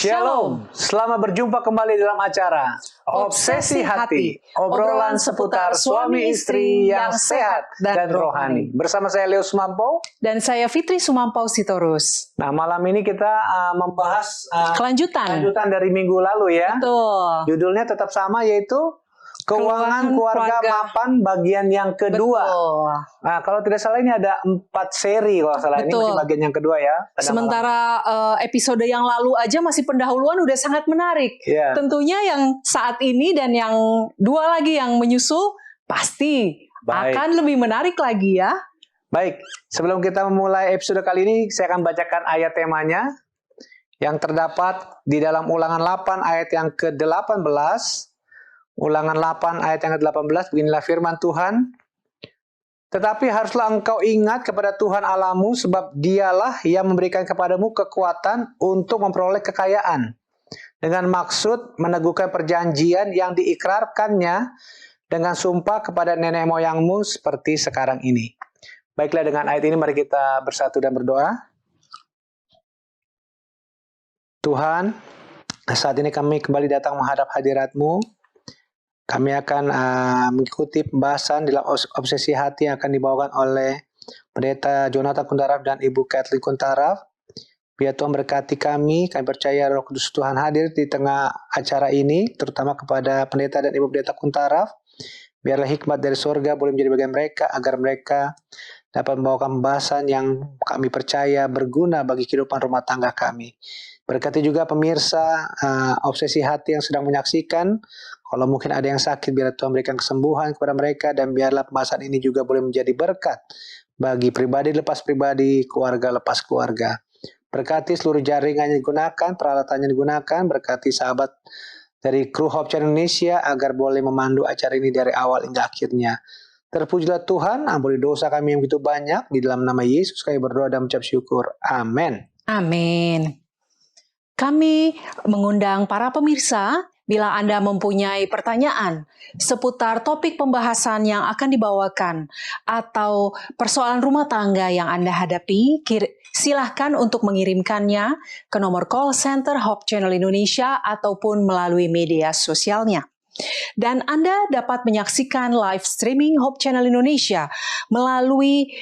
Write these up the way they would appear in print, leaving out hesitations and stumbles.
Shalom, selamat berjumpa kembali dalam acara Obsesi Hati, obrolan seputar suami istri yang sehat dan rohani. Bersama saya Leo Sumampau dan saya Fitri Sumampau Sitorus. Nah, malam ini kita membahas kelanjutan dari minggu lalu ya. Betul. Judulnya tetap sama, yaitu Keuangan Keluarga Mapan bagian yang kedua. Betul. Nah, kalau tidak salah ini ada 4 seri kalau salah. Betul. Ini masih bagian yang kedua ya. Sementara episode yang lalu aja masih pendahuluan udah sangat menarik. Yeah. Tentunya yang saat ini dan yang dua lagi yang menyusul pasti akan lebih menarik lagi ya. Baik, sebelum kita memulai episode kali ini, saya akan bacakan ayat temanya yang terdapat di dalam Ulangan 8 ayat yang ke-18. Ulangan 8 ayat yang ke-18, beginilah firman Tuhan. Tetapi haruslah engkau ingat kepada Tuhan Allahmu, sebab dialah yang memberikan kepadamu kekuatan untuk memperoleh kekayaan, dengan maksud meneguhkan perjanjian yang diikrarkannya dengan sumpah kepada nenek moyangmu seperti sekarang ini. Baiklah, dengan ayat ini mari kita bersatu dan berdoa. Tuhan, saat ini kami kembali datang menghadap hadirat-Mu. Kami akan mengikuti pembahasan dalam obsesi hati yang akan dibawakan oleh Pendeta Jonathan Kuntaraf dan Ibu Kathleen Kuntaraf. Biar Tuhan berkati kami percaya Roh Kudus Tuhan hadir di tengah acara ini, terutama kepada Pendeta dan Ibu Pendeta Kuntaraf. Biarlah hikmat dari surga boleh menjadi bagian mereka, agar mereka dapat membawakan pembahasan yang kami percaya berguna bagi kehidupan rumah tangga kami. Berkati juga pemirsa obsesi hati yang sedang menyaksikan. Kalau mungkin ada yang sakit, biar Tuhan berikan kesembuhan kepada mereka, dan biarlah pembahasan ini juga boleh menjadi berkat bagi pribadi lepas pribadi, keluarga lepas keluarga. Berkati seluruh jaringan yang digunakan, peralatan yang digunakan, berkati sahabat dari kru Hope Channel Indonesia agar boleh memandu acara ini dari awal hingga akhirnya. Terpujilah Tuhan, ampuni dosa kami yang begitu banyak, di dalam nama Yesus kami berdoa dan mengucap syukur. Amin. Amin. Kami mengundang para pemirsa, bila Anda mempunyai pertanyaan seputar topik pembahasan yang akan dibawakan atau persoalan rumah tangga yang Anda hadapi, silahkan untuk mengirimkannya ke nomor call center Hope Channel Indonesia ataupun melalui media sosialnya. Dan Anda dapat menyaksikan live streaming Hope Channel Indonesia melalui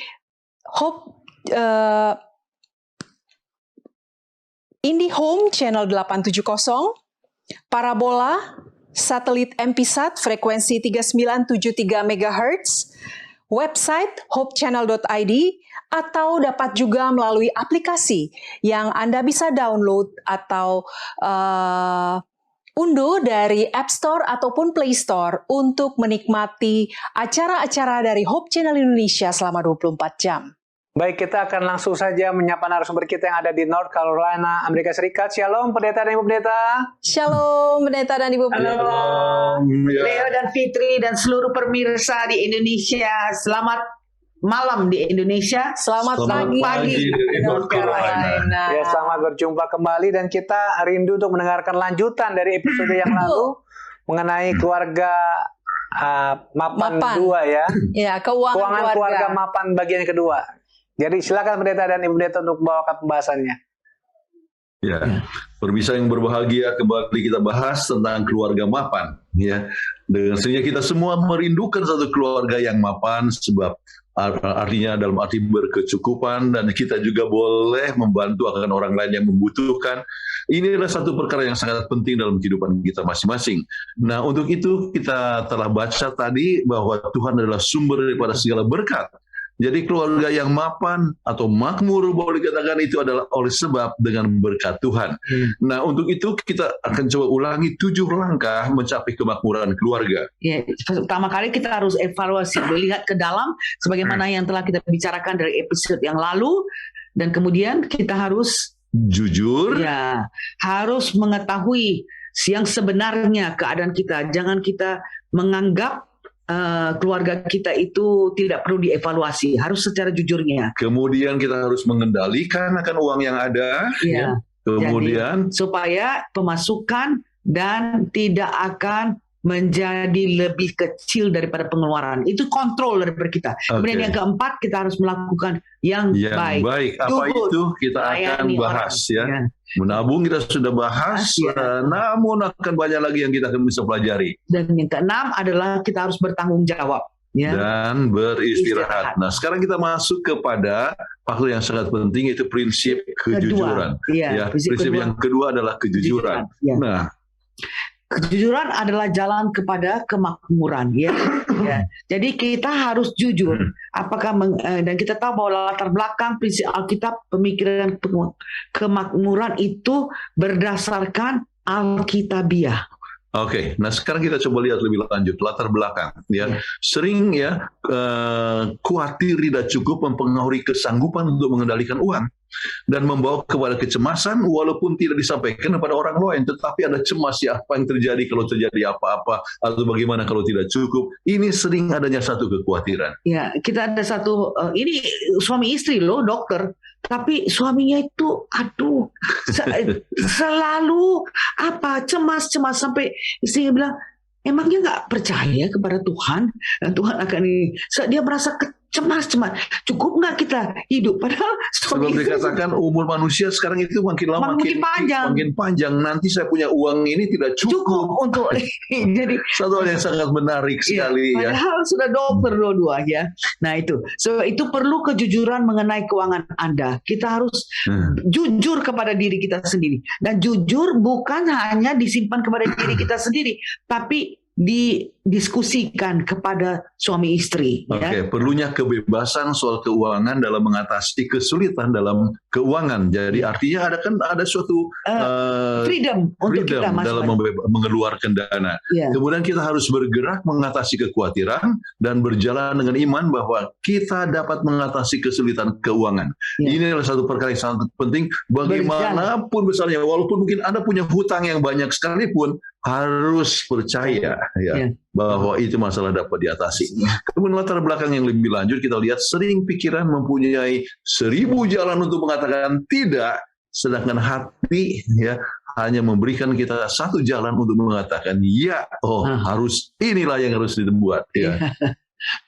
Hope IndiHome Channel 870, Parabola, satelit MPSat frekuensi 3973 MHz, website hopechannel.id, atau dapat juga melalui aplikasi yang Anda bisa download atau unduh dari App Store ataupun Play Store untuk menikmati acara-acara dari Hope Channel Indonesia selama 24 jam. Baik, kita akan langsung saja menyapa narasumber kita yang ada di North Carolina, Amerika Serikat. Shalom, Pendeta dan Ibu Pendeta. Shalom, Pendeta dan Ibu Pendeta. Halo, Leo dan Fitri dan seluruh pemirsa di Indonesia. Selamat malam di Indonesia. Selamat pagi di North Carolina. Ya, selamat berjumpa kembali, dan kita rindu untuk mendengarkan lanjutan dari episode yang lalu mengenai keluarga Mapan 2 ya. Ya, keuangan keluarga Mapan bagian kedua. Jadi silakan Pendeta dan Ibu Pendeta untuk membawakan pembahasannya. Ya, pemirsa yang berbahagia, kembali kita bahas tentang keluarga mapan. Ya, dengan sehingga kita semua merindukan satu keluarga yang mapan, sebab artinya dalam arti berkecukupan, dan kita juga boleh membantu akan orang lain yang membutuhkan. Ini adalah satu perkara yang sangat penting dalam kehidupan kita masing-masing. Nah, untuk itu kita telah baca tadi bahwa Tuhan adalah sumber daripada segala berkat. Jadi keluarga yang mapan atau makmur boleh dikatakan itu adalah oleh sebab dengan berkat Tuhan. Nah, untuk itu kita akan coba ulangi 7 langkah mencapai kemakmuran keluarga. Ya, pertama kali kita harus evaluasi, melihat ke dalam sebagaimana yang telah kita bicarakan dari episode yang lalu, dan kemudian kita harus jujur. Ya, harus mengetahui yang sebenarnya keadaan kita. Jangan kita menganggap keluarga kita itu tidak perlu dievaluasi, harus secara jujurnya. Kemudian kita harus mengendalikan akan uang yang ada. Ya. Kemudian jadi, supaya pemasukan dan tidak akan menjadi lebih kecil daripada pengeluaran. Itu kontrol daripada kita. Kemudian Oke. yang keempat, kita harus melakukan yang Yang baik. Apa Jujur. itu kita akan Layani bahas orang. ya. Menabung kita sudah bahas, Ya. namun akan banyak lagi yang kita akan bisa pelajari. Dan yang keenam adalah kita harus bertanggung jawab. Ya. Dan beristirahat. Istirahat. Nah, sekarang kita masuk kepada faktor yang sangat penting, yaitu prinsip kejujuran. Iya, Prinsip yang kedua adalah kejujuran. Ya. Nah, Kejujuran adalah jalan kepada kemakmuran, ya. Ya. Jadi kita harus jujur. Apakah dan kita tahu bahwa latar belakang prinsip Alkitab, pemikiran kemakmuran itu berdasarkan Alkitabiah. oke. Nah, sekarang kita coba lihat lebih lanjut latar belakang. Ya, sering ya khawatir tidak cukup mempengaruhi kesanggupan untuk mengendalikan uang. Dan membawa kepada kecemasan walaupun tidak disampaikan kepada orang lain, tetapi ada cemas ya, apa yang terjadi kalau terjadi apa-apa, atau bagaimana kalau tidak cukup. Ini sering adanya satu kekhawatiran. Ya, kita ada satu ini suami istri loh, dokter, tapi suaminya itu aduh selalu cemas sampai istrinya bilang, emangnya nggak percaya kepada Tuhan? Tuhan akan ini. Dia merasa cemas. Cukup nggak kita hidup? Padahal Sebab dikatakan umur manusia sekarang itu makin lama makin panjang. Nanti saya punya uang ini tidak cukup. untuk jadi Satu hal yang sangat menarik sekali ya. padahal sudah dokter dua-dua ya. Nah itu, itu perlu kejujuran mengenai keuangan Anda. Kita harus jujur kepada diri kita sendiri, dan jujur bukan hanya disimpan kepada diri kita sendiri, tapi didiskusikan kepada suami istri. Oke, perlunya kebebasan soal keuangan dalam mengatasi kesulitan dalam keuangan. Jadi artinya ada suatu freedom untuk kita dalam mengeluarkan dana. Ya. Kemudian kita harus bergerak mengatasi kekhawatiran dan berjalan dengan iman bahwa kita dapat mengatasi kesulitan keuangan. Ya. Ini adalah satu perkara yang sangat penting bagaimanapun besarnya. Walaupun mungkin Anda punya hutang yang banyak sekalipun, harus percaya bahwa itu masalah dapat diatasi. Kemudian latar belakang yang lebih lanjut kita lihat, sering pikiran mempunyai 1000 jalan untuk mengatakan tidak, sedangkan hati hanya memberikan kita satu jalan untuk mengatakan ya. Harus, inilah yang harus dibuat.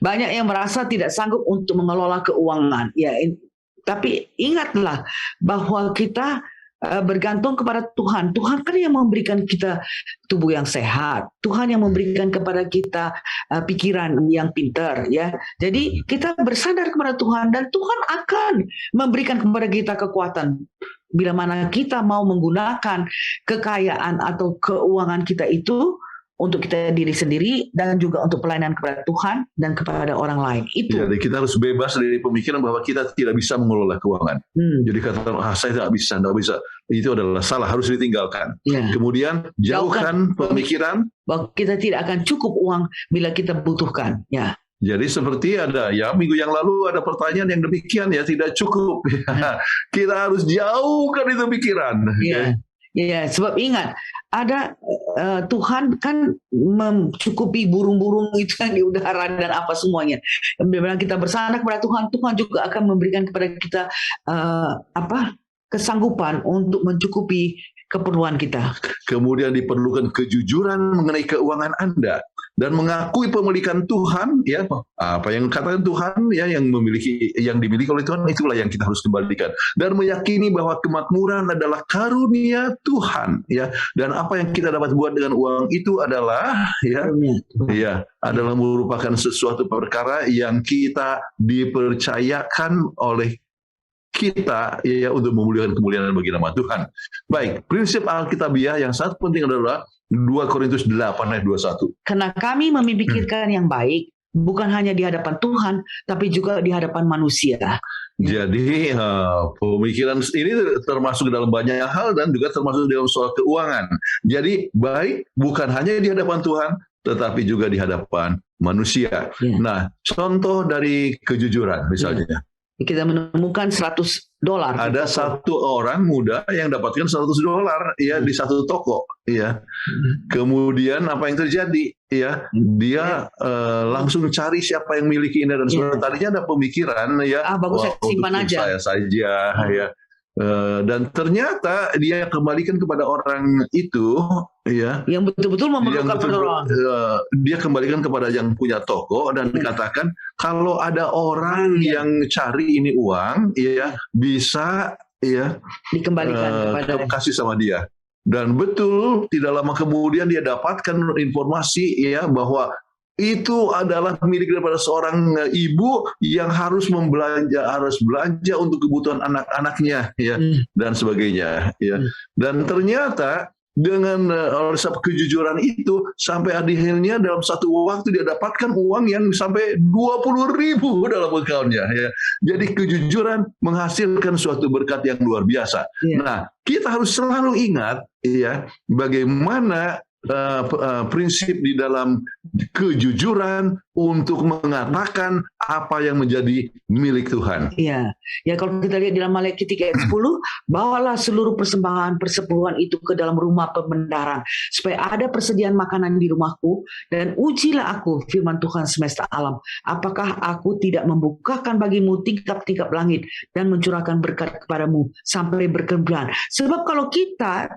Banyak yang merasa tidak sanggup untuk mengelola keuangan. Tapi ingatlah bahwa kita bergantung kepada Tuhan. Tuhan kan yang memberikan kita tubuh yang sehat. Tuhan yang memberikan kepada kita pikiran yang pintar, ya. Jadi kita bersandar kepada Tuhan, dan Tuhan akan memberikan kepada kita kekuatan bila mana kita mau menggunakan kekayaan atau keuangan kita itu untuk kita diri sendiri dan juga untuk pelayanan kepada Tuhan dan kepada orang lain. Itu. Jadi kita harus bebas dari pemikiran bahwa kita tidak bisa mengelola keuangan. Jadi katakan, saya tidak bisa. Itu adalah salah, harus ditinggalkan. Kemudian jauhkan pemikiran bahwa kita tidak akan cukup uang bila kita butuhkan. Jadi seperti minggu yang lalu ada pertanyaan yang demikian, tidak cukup. Kita harus jauhkan itu pikiran. Ya, sebab ingat, ada Tuhan kan mencukupi burung-burung itu yang di udara dan apa semuanya. Bila kita bersandar kepada Tuhan, Tuhan juga akan memberikan kepada kita kesanggupan untuk mencukupi keperluan kita. Kemudian diperlukan kejujuran mengenai keuangan Anda dan mengakui pemilikan Tuhan, apa yang katakan Tuhan, yang dimiliki oleh Tuhan, itulah yang kita harus kembalikan, dan meyakini bahwa kemakmuran adalah karunia Tuhan, dan apa yang kita dapat buat dengan uang itu adalah adalah merupakan sesuatu perkara yang kita dipercayakan oleh kita untuk memuliakan kemuliaan bagi nama Tuhan. Baik, prinsip Alkitabiah yang sangat penting adalah 2 Korintus 8 ayat 21. Karena kami memikirkan yang baik, bukan hanya di hadapan Tuhan, tapi juga di hadapan manusia. Jadi pemikiran ini termasuk dalam banyak hal dan juga termasuk dalam soal keuangan. Jadi baik bukan hanya di hadapan Tuhan, tetapi juga di hadapan manusia. Nah, contoh dari kejujuran misalnya. Kita menemukan $100. Ada satu orang muda yang dapatkan $100 di satu toko, Kemudian apa yang terjadi? Dia langsung cari siapa yang miliki ini, dan tadinya ada pemikiran bagus, saya simpan aja. Saya saja, dan ternyata dia kembalikan kepada orang itu ya, yang betul-betul yang memerlukan betul, pertolongan. dia kembalikan kepada yang punya toko dan dikatakan kalau ada orang yang cari ini uang, ya bisa ya Dikembalikan kepada kasih sama dia. Dan betul tidak lama kemudian dia dapatkan informasi ya bahwa itu adalah milik daripada seorang ibu yang harus belanja untuk kebutuhan anak-anaknya ya dan sebagainya ya. Dan ternyata dengan oleh sebab kejujuran itu sampai akhirnya dalam satu waktu dia dapatkan uang yang sampai 20.000 dalam akunnya ya. Jadi kejujuran menghasilkan suatu berkat yang luar biasa. Nah, kita harus selalu ingat ya bagaimana prinsip di dalam kejujuran untuk mengatakan apa yang menjadi milik Tuhan. Ya, kalau kita lihat di dalam Maleakhi 3 ayat 10, bawalah seluruh persembahan persepuluhan itu ke dalam rumah pembendaharaan, supaya ada persediaan makanan di rumahku, dan ujilah aku, firman Tuhan semesta alam, apakah aku tidak membukakan bagimu tingkap-tingkap langit dan mencurahkan berkat kepadamu sampai berkebulan. Sebab kalau kita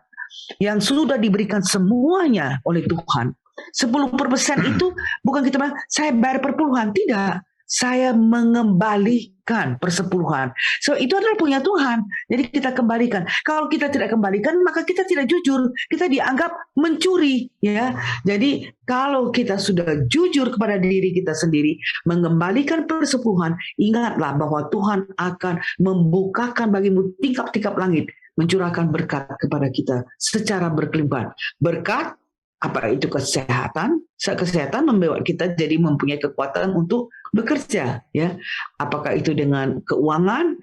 yang sudah diberikan semuanya oleh Tuhan, 10% itu bukan kita bilang saya bayar perpuluhan, tidak, saya mengembalikan persepuluhan. So itu adalah punya Tuhan, jadi kita kembalikan. Kalau kita tidak kembalikan, maka kita tidak jujur, kita dianggap mencuri ya. Jadi kalau kita sudah jujur kepada diri kita sendiri, mengembalikan persepuluhan, ingatlah bahwa Tuhan akan membukakan bagimu tingkap-tingkap langit, mencurahkan berkat kepada kita secara berkelimpahan. Berkat apa itu? Kesehatan membawa kita jadi mempunyai kekuatan untuk bekerja ya. Apakah itu dengan keuangan?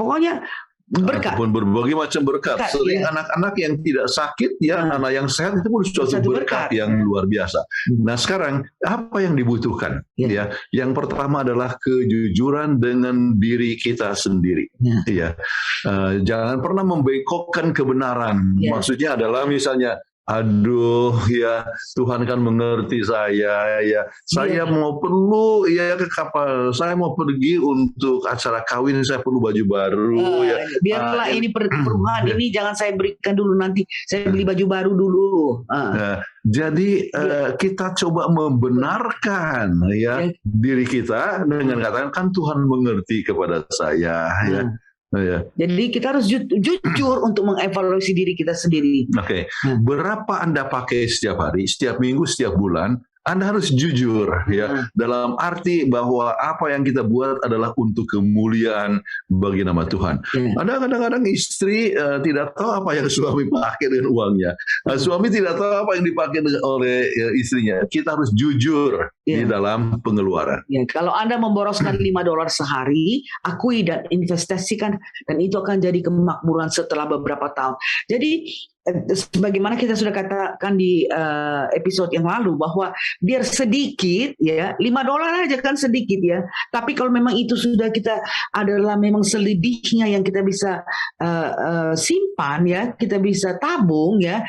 Pokoknya berkat. Ataupun berbagai macam berkat. Sering anak-anak yang tidak sakit ya, anak yang sehat itu pun suatu berkat yang luar biasa. Nah, sekarang apa yang dibutuhkan? Ya, yang pertama adalah kejujuran dengan diri kita sendiri. Ya, jangan pernah membengkokkan kebenaran. Maksudnya adalah misalnya, aduh ya Tuhan kan mengerti saya ya. Saya mau perlu ya ke kapal, saya mau pergi untuk acara kawin, saya perlu baju baru ya. Biarlah ini perubahan ini jangan saya berikan dulu, nanti saya beli baju baru dulu. Jadi kita coba membenarkan ya diri kita dengan katakan kan Tuhan mengerti kepada saya ya. Jadi kita harus jujur untuk mengevaluasi diri kita sendiri. Oke. Berapa Anda pakai setiap hari, setiap minggu, setiap bulan? Anda harus jujur ya, dalam arti bahwa apa yang kita buat adalah untuk kemuliaan bagi nama Tuhan. Ada kadang-kadang istri tidak tahu apa yang suami pakai dengan uangnya. Suami tidak tahu apa yang dipakai oleh istrinya. Kita harus jujur di dalam pengeluaran. Kalau Anda memboroskan $5 sehari, akui dan investasikan, dan itu akan jadi kemakmuran setelah beberapa tahun. Jadi sebagaimana kita sudah katakan di episode yang lalu, bahwa biar sedikit ya, $5 aja kan sedikit ya, tapi kalau memang itu sudah kita adalah memang selebihnya yang kita bisa simpan ya, kita bisa tabung ya,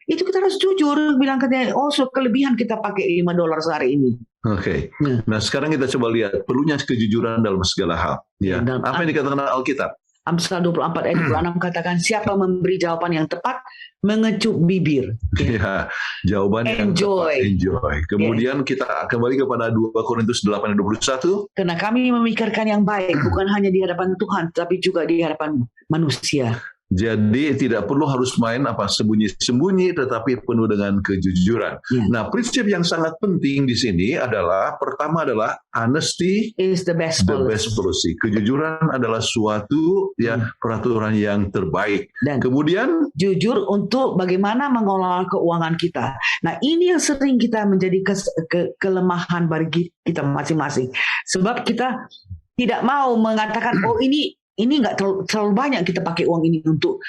itu kita harus jujur bilang katanya, kelebihan kita pakai $5 sehari ini. Oke. Nah sekarang kita coba lihat perlunya kejujuran dalam segala hal ya. Apa yang dikatakan Alkitab? Amsal 24 ayat 26 katakan, siapa memberi jawaban yang tepat mengecup bibir. Ya, jawaban yang tepat, enjoy. Kemudian kita kembali kepada 2 Korintus 8 ayat 21. Karena kami memikirkan yang baik bukan hanya di hadapan Tuhan, tapi juga di hadapan manusia. Jadi tidak perlu harus main sembunyi-sembunyi, tetapi penuh dengan kejujuran. Nah, prinsip yang sangat penting di sini adalah, pertama adalah honesty is the best policy. Kejujuran adalah suatu peraturan yang terbaik. Dan kemudian jujur untuk bagaimana mengelola keuangan kita. Nah, ini yang sering kita menjadi kelemahan bagi kita masing-masing. Sebab kita tidak mau mengatakan, ini nggak terlalu banyak kita pakai uang ini untuk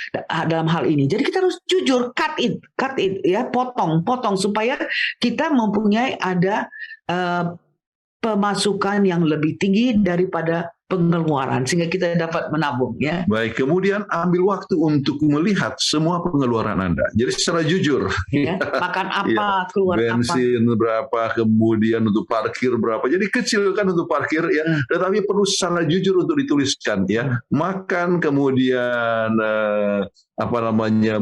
dalam hal ini. Jadi kita harus jujur, cut it ya, potong supaya kita mempunyai ada pemasukan yang lebih tinggi daripada pengeluaran sehingga kita dapat menabung ya. Baik, kemudian ambil waktu untuk melihat semua pengeluaran Anda. Jadi secara jujur, Ya, makan apa, Ya, keluar apa. bensin berapa, kemudian untuk parkir berapa. Jadi kecil kan untuk parkir ya, tetapi perlu secara jujur untuk dituliskan ya. Makan, kemudian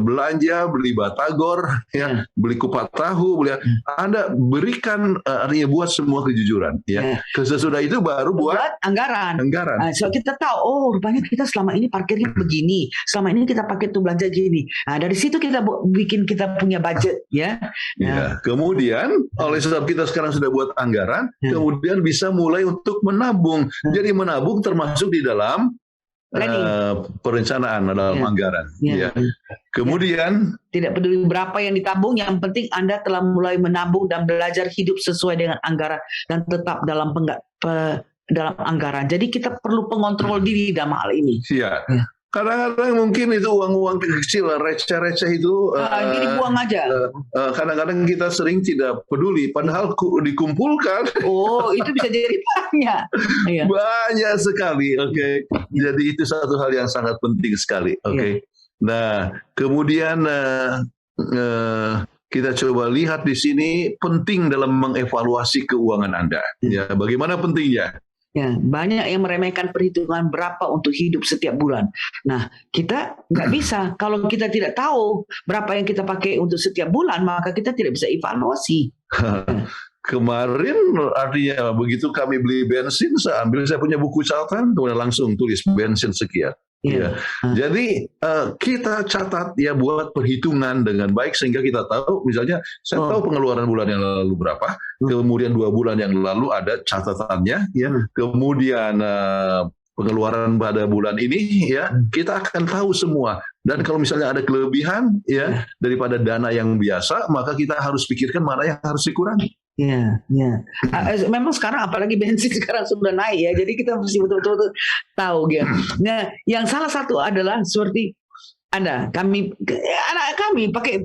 belanja, beli batagor ya, beli kupat tahu, Anda berikan artinya buat semua kejujuran ya. Sesudah itu baru buat anggaran. anggaran. So kita tahu, oh rupanya kita selama ini parkirnya begini, selama ini kita pakai tuh belanja gini. Nah, dari situ kita bikin kita punya budget ya. Ya. Kemudian oleh sebab kita sekarang sudah buat anggaran, kemudian bisa mulai untuk menabung. Jadi menabung termasuk di dalam perencanaan dalam anggaran. Ya. Kemudian tidak peduli berapa yang ditabung, yang penting Anda telah mulai menabung dan belajar hidup sesuai dengan anggaran dan tetap dalam dalam anggaran. Jadi kita perlu pengontrol diri dalam hal ini. ya. Kadang-kadang mungkin itu uang-uang kecil, receh-receh itu Ini buang aja. kadang-kadang kita sering tidak peduli, padahal dikumpulkan Oh, itu bisa jadi banyak. Iya. banyak sekali. Oke. Jadi itu satu hal yang sangat penting sekali. Oke. Nah, kemudian kita coba lihat di sini penting dalam mengevaluasi keuangan Anda. Ya, bagaimana pentingnya? Ya, banyak yang meremehkan perhitungan berapa untuk hidup setiap bulan. Nah, kita nggak bisa. Kalau kita tidak tahu berapa yang kita pakai untuk setiap bulan, maka kita tidak bisa evaluasi. Kemarin artinya begitu kami beli bensin, saya punya buku catatan, kemudian langsung tulis bensin sekian. Ya. Jadi kita catat ya, buat perhitungan dengan baik sehingga kita tahu, misalnya saya tahu pengeluaran bulan yang lalu berapa, kemudian 2 bulan yang lalu ada catatannya ya, kemudian pengeluaran pada bulan ini ya, kita akan tahu semua. Dan kalau misalnya ada kelebihan ya daripada dana yang biasa, maka kita harus pikirkan mana yang harus dikurangi. Ya. Memang sekarang apalagi bensin sekarang sudah naik ya, jadi kita mesti betul-betul tahu ya. Nah, yang salah satu adalah seperti anak kami pakai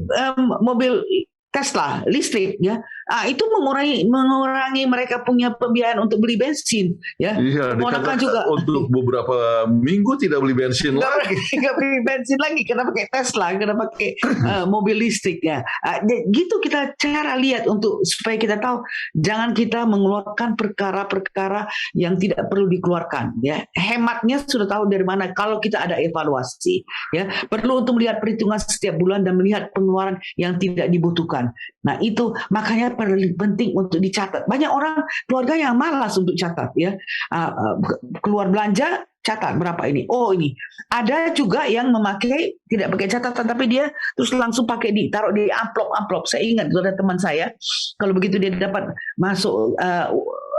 mobil Tesla listrik ya. Itu mengurangi mereka punya pembiayaan untuk beli bensin ya. Iya, Ponakan juga untuk beberapa minggu tidak beli bensin lagi. Nggak beli bensin lagi karena pakai Tesla, karena pakai mobil listrik ya. Gitu kita cara lihat untuk supaya kita tahu jangan kita mengeluarkan perkara-perkara yang tidak perlu dikeluarkan ya. Hematnya sudah tahu dari mana. Kalau kita ada evaluasi ya, perlu untuk melihat perhitungan setiap bulan dan melihat pengeluaran yang tidak dibutuhkan. Nah, itu makanya penting untuk dicatat. Banyak orang keluarga yang malas untuk catat ya. Keluar belanja catat berapa ini. Oh, ini. Ada juga yang memakai tidak pakai catatan tapi dia terus langsung pakai taruh di amplop. Saya ingat ada teman saya, kalau begitu dia dapat masuk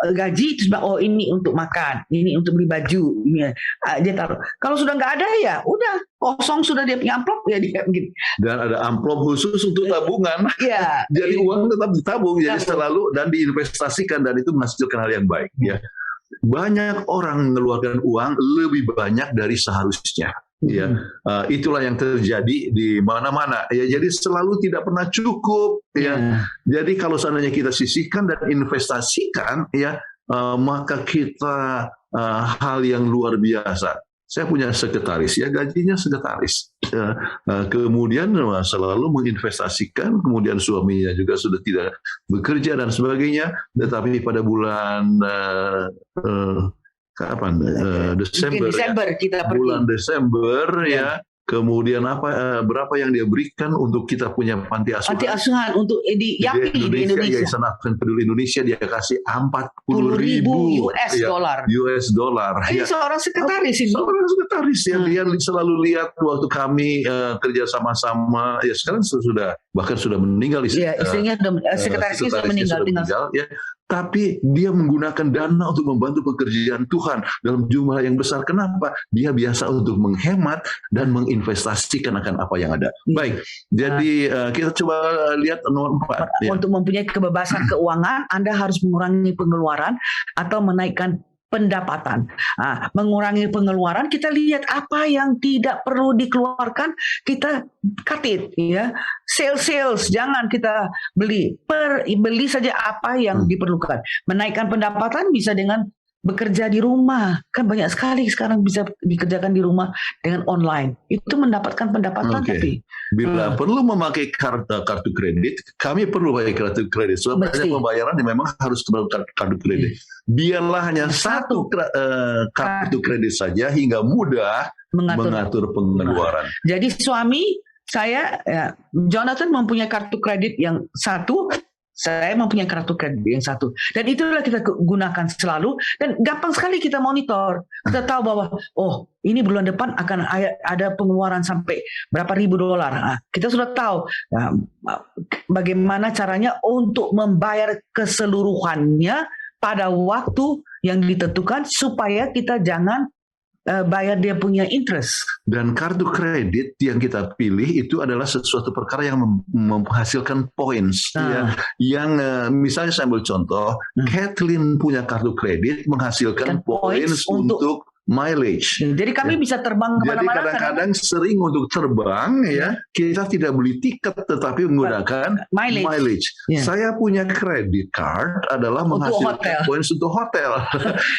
gaji terus ini untuk makan, ini untuk beli baju, ini dia taruh. Kalau sudah nggak ada ya udah kosong sudah dia punya amplop ya dia begini. Dan ada amplop khusus untuk tabungan. Iya. Jadi uang tetap ditabung, jadi selalu dan diinvestasikan dan itu menghasilkan hal yang baik ya. Banyak orang mengeluarkan uang lebih banyak dari seharusnya. Ya, itulah yang terjadi di mana-mana. Ya, jadi selalu tidak pernah cukup. Ya, jadi kalau seandainya kita sisihkan dan investasikan, ya, maka kita hal yang luar biasa. Saya punya sekretaris, ya gajinya sekretaris. Kemudian selalu menginvestasikan, kemudian suaminya juga sudah tidak bekerja dan sebagainya. Tetapi pada bulan Desember kita pergi. Bulan Desember ya. Kemudian berapa yang dia berikan untuk kita punya panti asuhan? Panti asuhan untuk di YAPI di Indonesia. Yayasan Advent Peduli Indonesia dia kasih 40.000 US dollar. Ini seorang sekretaris ini. Seorang sekretaris ya, dia selalu lihat waktu kami kerja sama-sama. Ya sekarang bahkan sudah meninggal istri. Ya, istrinya sekretarisnya sudah meninggal. Ya. Tapi dia menggunakan dana untuk membantu pekerjaan Tuhan dalam jumlah yang besar. Kenapa? Dia biasa untuk menghemat dan menginvestasikan akan apa yang ada. Baik, jadi kita coba lihat nomor 4. Untuk mempunyai kebebasan keuangan, Anda harus mengurangi pengeluaran atau menaikkan pendapatan. Mengurangi pengeluaran, kita lihat apa yang tidak perlu dikeluarkan, kita cut it ya. Sales, jangan kita beli saja apa yang diperlukan. Menaikkan pendapatan bisa dengan bekerja di rumah, kan banyak sekali sekarang bisa dikerjakan di rumah dengan online. Itu mendapatkan pendapatan. Oke. Tapi Bila perlu memakai kartu kredit, kami perlu pakai kartu kredit. Sebab Mesti. banyak pembayaran yang memang harus melalui kartu kredit. Biarlah hanya satu kartu kredit saja hingga mudah mengatur pengeluaran. Jadi suami saya, Jonathan mempunyai kartu kredit yang satu, saya mempunyai kartu kredit yang satu. Dan itulah kita gunakan selalu. Dan gampang sekali kita monitor. Kita tahu bahwa, oh ini bulan depan akan ada pengeluaran sampai berapa ribu dolar. Nah, kita sudah tahu bagaimana caranya untuk membayar keseluruhannya pada waktu yang ditentukan supaya kita jangan bayar dia punya interest. Dan kartu kredit yang kita pilih itu adalah sesuatu perkara yang menghasilkan points. Ya. Yang misalnya saya ambil contoh, Kathleen punya kartu kredit menghasilkan points untuk mileage. Jadi kami bisa terbang Jadi kemana-mana. kadang-kadang sering untuk terbang ya kita tidak beli tiket tetapi menggunakan mileage. Saya punya credit card adalah menghasilkan poin untuk hotel.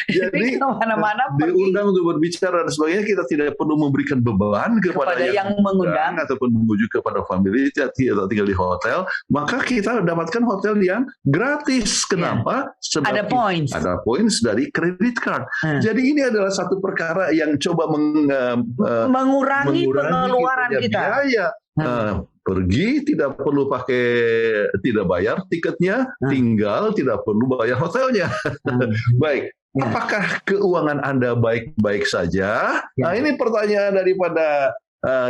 Jadi kemana-mana diundang untuk berbicara dan sebagainya, kita tidak perlu memberikan beban kepada yang mengundang ataupun menuju kepada family tidak tinggal di hotel, maka kita dapatkan hotel yang gratis. Kenapa? Sebab ada points dari credit card. Jadi ini adalah satu perkara yang coba mengurangi pengeluaran kita. Biaya. Pergi tidak perlu tidak bayar tiketnya, tinggal tidak perlu bayar hotelnya. Baik. Apakah keuangan Anda baik-baik saja? Nah, ini pertanyaan daripada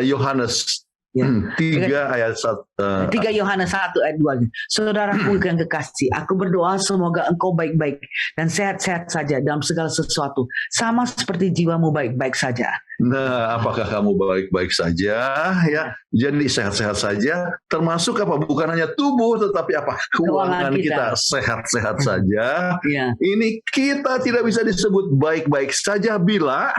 Yohanes 3 ayat 1. 3 Yohanes 1 ayat 2. Saudaraku yang kekasih, aku berdoa semoga engkau baik-baik dan sehat-sehat saja dalam segala sesuatu, sama seperti jiwamu baik-baik saja. Nah, apakah kamu baik-baik saja? Ya, jadi sehat-sehat saja. Termasuk apa? Bukan hanya tubuh, tetapi apa? Keuangan kita sehat-sehat saja. Ini kita tidak bisa disebut baik-baik saja bila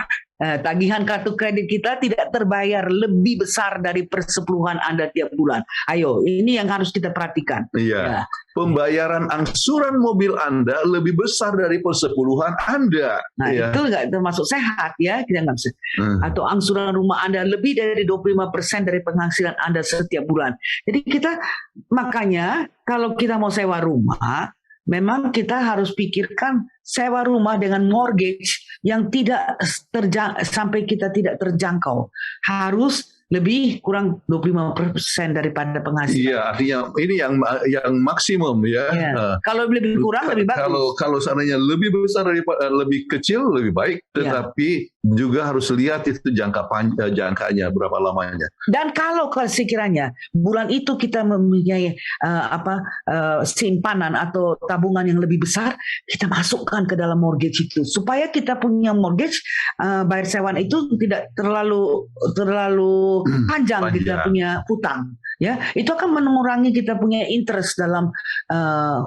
tagihan kartu kredit kita tidak terbayar lebih besar dari persepuluhan Anda tiap bulan. Ayo, ini yang harus kita perhatikan. Iya. Pembayaran angsuran mobil Anda lebih besar dari persepuluhan Anda. Nah, itu nggak termasuk sehat ya, kita nggak bisa. Atau angsuran rumah Anda lebih dari 25% dari penghasilan Anda setiap bulan. Jadi makanya kalau kita mau sewa rumah, memang kita harus pikirkan sewa rumah dengan mortgage yang tidak sampai kita tidak terjangkau. Harus lebih kurang 25% daripada penghasilan. Iya, artinya ini yang maksimum ya. Kalau lebih kurang lebih bagus. Kalau seandainya lebih besar daripada lebih kecil lebih baik, tetapi juga harus lihat itu jangkanya berapa lamanya. Dan kalau sekiranya bulan itu kita mempunyai simpanan atau tabungan yang lebih besar, kita masukkan ke dalam mortgage itu supaya kita punya mortgage, bayar sewaan itu tidak terlalu panjang kita punya hutang, ya itu akan mengurangi kita punya interest dalam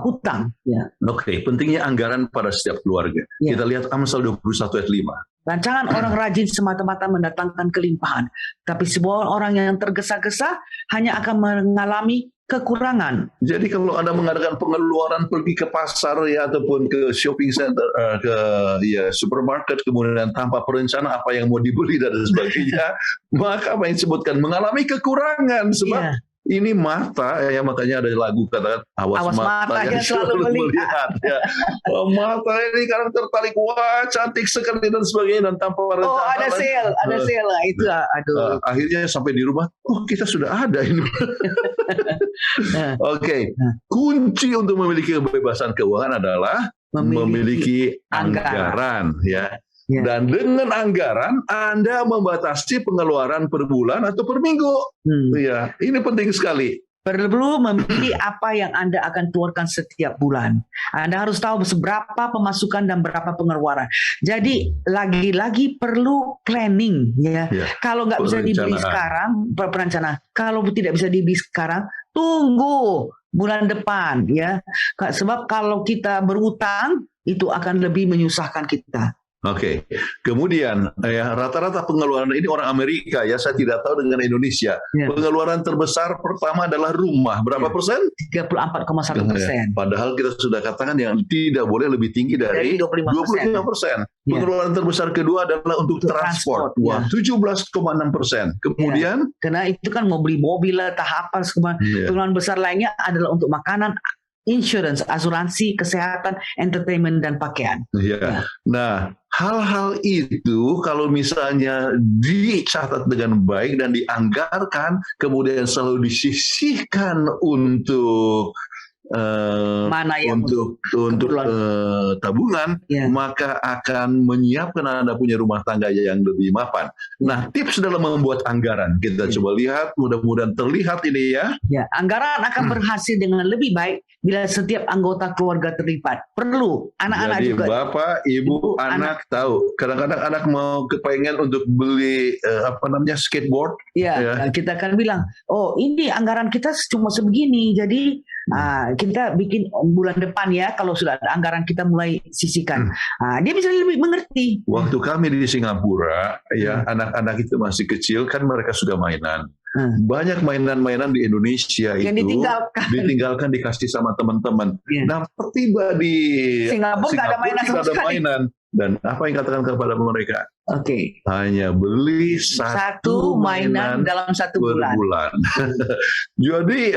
hutang. Ya. Oke, pentingnya anggaran pada setiap keluarga. Kita lihat Amsal 21 ayat 5. Rancangan orang rajin semata-mata mendatangkan kelimpahan, tapi sebuah orang yang tergesa-gesa hanya akan mengalami kekurangan. Jadi kalau Anda mengadakan pengeluaran pergi ke pasar ya ataupun ke shopping center, ke supermarket, kemudian tanpa perencanaan apa yang mau dibeli dan sebagainya, maka apa yang disebutkan mengalami kekurangan sebab ini mata ya, makanya ada lagu katakan awas mata yang selalu melihat ya. Mata ini kadang tertarik, wah cantik sekali dan sebagainya, dan tanpa rencana. Oh ada sale lah itu. Aduh. Akhirnya sampai di rumah, oh kita sudah ada ini. Oke. Kunci untuk memiliki kebebasan keuangan adalah memiliki anggaran ya. Dan dengan anggaran Anda membatasi pengeluaran per bulan atau per minggu. Ya, ini penting sekali. Perlu memilih apa yang Anda akan keluarkan setiap bulan. Anda harus tahu seberapa pemasukan dan berapa pengeluaran. Jadi lagi-lagi perlu planning ya. Kalau nggak bisa dibeli sekarang, perencanaan. Kalau tidak bisa dibeli sekarang, tunggu bulan depan ya. Sebab kalau kita berutang itu akan lebih menyusahkan kita. Oke. Kemudian rata-rata pengeluaran ini orang Amerika ya, saya tidak tahu dengan Indonesia. Ya. Pengeluaran terbesar pertama adalah rumah. Berapa persen? 34,1%. Padahal kita sudah katakan yang tidak boleh lebih tinggi dari 25%. Pengeluaran terbesar kedua adalah untuk transport. Wah, 17,6%. Kemudian karena itu kan mau beli mobil lah, tahapan semua. Pengeluaran besar lainnya adalah untuk makanan, insurance, asuransi, kesehatan, entertainment, dan pakaian. Ya. Nah, hal-hal itu kalau misalnya dicatat dengan baik dan dianggarkan, kemudian selalu disisihkan untuk mana yang untuk tabungan, maka akan menyiapkan Anda punya rumah tangga yang lebih mapan. Nah, tips dalam membuat anggaran kita coba lihat, mudah-mudahan terlihat ini ya. Ya, anggaran akan berhasil dengan lebih baik bila setiap anggota keluarga terlibat. Perlu anak-anak Jadi, juga. Bapak, Ibu, anak tahu. Kadang-kadang anak mau kepengen untuk beli skateboard. Ya, kita akan bilang, oh ini anggaran kita cuma sebegini, jadi kita bikin bulan depan ya, kalau sudah ada anggaran kita mulai sisihkan. Dia bisa lebih mengerti. Waktu kami di Singapura, ya anak-anak itu masih kecil kan, mereka sudah mainan. Banyak mainan-mainan di Indonesia yang itu ditinggalkan dikasih sama teman-teman. Nah, tiba di Singapura nggak ada mainan sama sekali. Dan apa yang katakan kepada mereka? Oke. Hanya beli satu mainan dalam satu bulan. Jadi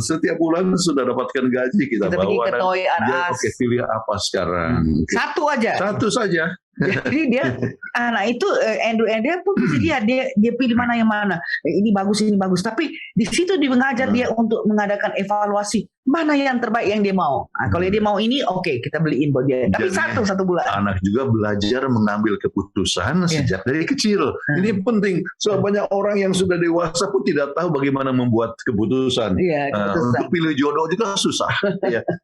setiap bulan sudah dapatkan gaji, kita bawa. Pergi ke Toy R Us. Oke, pilih apa sekarang? Satu aja. Satu saja. Jadi dia anak itu Andrew pun bisa dia pilih mana yang mana. Ini bagus, ini bagus. Tapi di situ dia mengajar dia untuk mengadakan evaluasi mana yang terbaik yang dia mau. Kalau dia mau ini, oke, kita beliin buat dia. Tapi satu bulan. Anak juga belajar mengambil keputusan sejak dari kecil. Ini penting. So banyak orang yang sudah dewasa pun tidak tahu bagaimana membuat keputusan. Untuk pilih jodoh juga susah.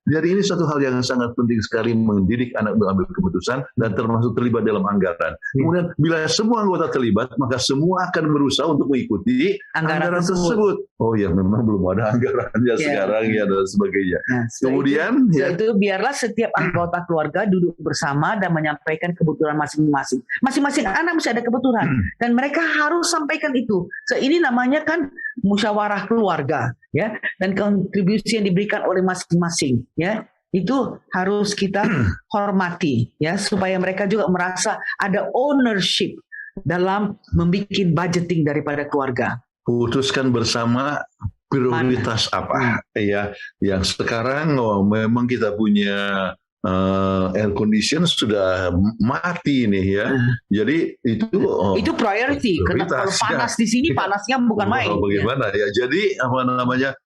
Jadi ini satu hal yang sangat penting sekali, mendidik anak mengambil keputusan dan termasuk terlibat dalam anggaran. Kemudian bila semua anggota terlibat, maka semua akan berusaha untuk mengikuti anggaran tersebut. Oh ya, memang belum ada anggarannya sekarang ya, dan sebagainya. Kemudian itu biarlah setiap anggota keluarga duduk bersama dan menyampaikan kebutuhan masing-masing. Masing-masing anak mesti ada kebutuhan dan mereka harus sampaikan itu. Ini namanya kan musyawarah keluarga, ya, dan kontribusi yang diberikan oleh masing-masing, ya. Itu harus kita hormati, ya, supaya mereka juga merasa ada ownership dalam membuat budgeting daripada keluarga. Putuskan bersama prioritas apa, ya. Yang sekarang memang kita punya air condition sudah mati nih ya. Jadi itu priority. Karena kalau panas di sini panasnya bukan main. Bagaimana ya? Jadi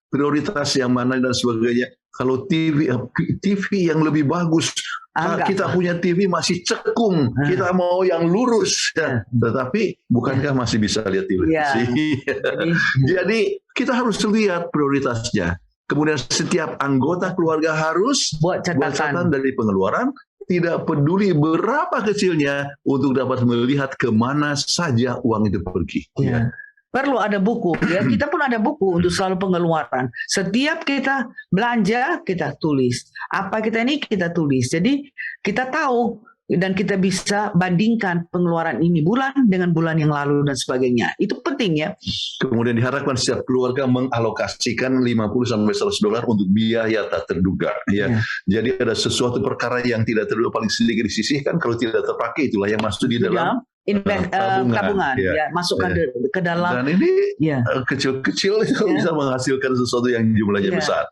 prioritas yang mana dan sebagainya. Kalau TV yang lebih bagus, kita punya TV masih cekung, kita mau yang lurus, tetapi bukankah masih bisa lihat televisi? Jadi kita harus lihat prioritasnya. Kemudian setiap anggota keluarga harus buat catatan dari pengeluaran, tidak peduli berapa kecilnya, untuk dapat melihat kemana saja uang itu pergi. Perlu ada buku, ya. Kita pun ada buku untuk selalu pengeluaran. Setiap kita belanja, kita tulis. Apa kita tulis. Jadi kita tahu dan kita bisa bandingkan pengeluaran ini bulan dengan bulan yang lalu dan sebagainya. Itu penting, ya. Kemudian diharapkan setiap keluarga mengalokasikan $50-100 untuk biaya tak terduga. Ya. Jadi ada sesuatu perkara yang tidak terduga paling sedikit disisihkan, kalau tidak terpakai itulah yang masuk di dalam tabungan, ya, masukkan ke dalam. Dan ini kecil-kecil itu bisa menghasilkan sesuatu yang jumlahnya besar.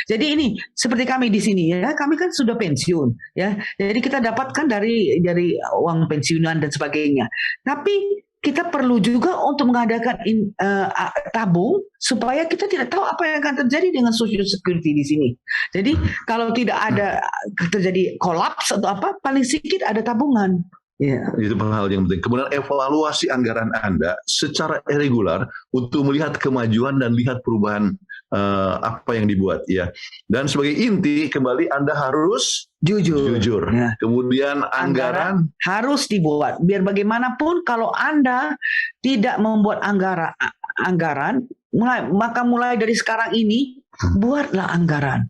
Jadi ini seperti kami di sini, ya, kami kan sudah pensiun, ya. Jadi kita dapatkan dari uang pensiunan dan sebagainya. Tapi kita perlu juga untuk mengadakan tabung supaya kita tidak tahu apa yang akan terjadi dengan Social Security di sini. Jadi kalau tidak ada terjadi kolaps atau apa, paling sedikit ada tabungan. Itu hal yang penting. Kemudian evaluasi anggaran Anda secara regular untuk melihat kemajuan dan lihat perubahan apa yang dibuat, ya. Dan sebagai inti, kembali Anda harus jujur. Kemudian anggaran harus dibuat. Biar bagaimanapun kalau Anda tidak membuat anggaran, maka mulai dari sekarang ini buatlah anggaran.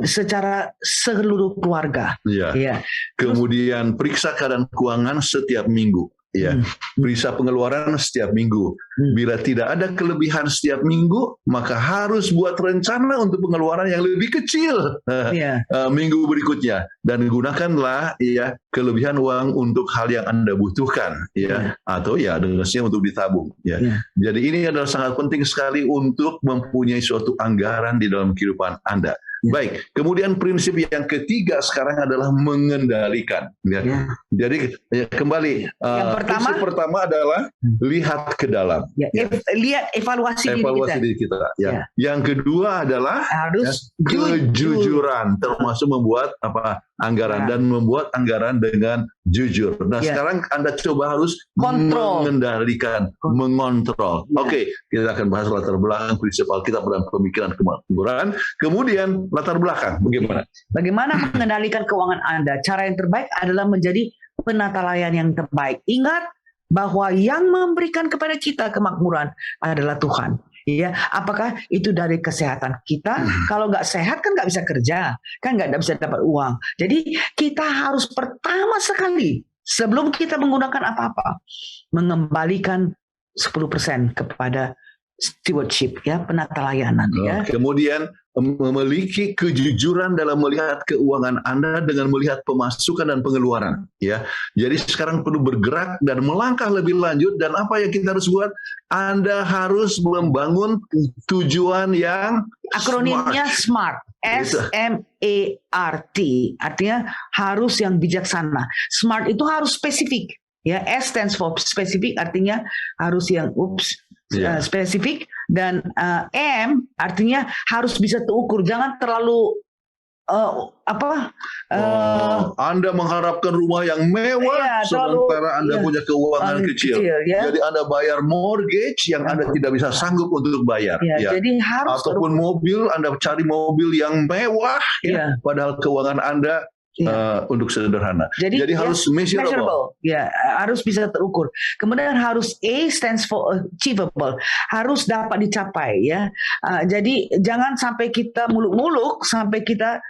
secara seluruh keluarga. Ya. Ya. Kemudian periksa keadaan keuangan setiap minggu. Ya, periksa pengeluaran setiap minggu. Bila tidak ada kelebihan setiap minggu, maka harus buat rencana untuk pengeluaran yang lebih kecil minggu berikutnya, dan gunakanlah kelebihan uang untuk hal yang Anda butuhkan, atau dengannya untuk ditabung. Jadi ini adalah sangat penting sekali untuk mempunyai suatu anggaran di dalam kehidupan Anda. Baik, kemudian prinsip yang ketiga sekarang adalah mengendalikan. Jadi kembali, prinsip pertama adalah lihat ke dalam. Lihat evaluasi diri kita. Yang kedua adalah kejujuran, termasuk membuat anggaran dan membuat anggaran dengan jujur. Nah, sekarang Anda coba harus mengendalikan, mengontrol. Oke, kita akan bahas latar belakang prinsip Alkitab dan pemikiran kemakmuran. Kemudian latar belakang, bagaimana? Bagaimana mengendalikan keuangan Anda? Cara yang terbaik adalah menjadi penata layan yang terbaik. Ingat bahwa yang memberikan kepada kita kemakmuran adalah Tuhan. Ya, apakah itu dari kesehatan kita? Kalau nggak sehat kan nggak bisa kerja, kan nggak bisa dapat uang. Jadi kita harus pertama sekali sebelum kita menggunakan apa-apa mengembalikan 10% kepada stewardship, penata layanan. Kemudian memiliki kejujuran dalam melihat keuangan Anda dengan melihat pemasukan dan pengeluaran. Jadi sekarang perlu bergerak dan melangkah lebih lanjut, dan apa yang kita harus buat? Anda harus membangun tujuan yang akronimnya SMART. SMART, artinya harus yang bijaksana. SMART itu harus spesifik. S stands for spesifik, artinya harus yang spesifik, dan M artinya harus bisa terukur. Jangan terlalu Anda mengharapkan rumah yang mewah sementara Anda punya keuangan kecil. Jadi Anda bayar mortgage yang Anda tidak bisa sanggup untuk bayar. Jadi harus ataupun mobil, Anda cari mobil yang mewah padahal keuangan Anda untuk sederhana. Jadi harus measurable. Harus bisa terukur. Kemudian harus A stands for achievable, harus dapat dicapai. Jadi jangan sampai kita muluk-muluk sampai kita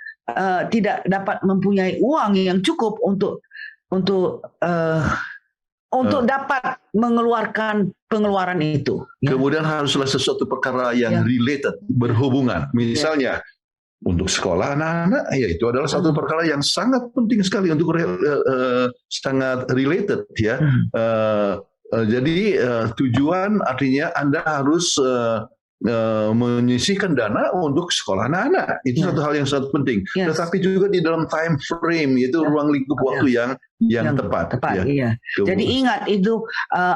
tidak dapat mempunyai uang yang cukup untuk dapat mengeluarkan pengeluaran itu. Kemudian haruslah sesuatu perkara yang related, berhubungan. Misalnya untuk sekolah anak-anak, itu adalah satu perkara yang sangat penting sekali untuk sangat related. Jadi tujuan artinya Anda harus menyisihkan dana untuk sekolah anak-anak. Itu satu hal yang sangat penting. Tetapi juga di dalam time frame, yaitu ruang lingkup waktu yang tepat. Jadi ingat itu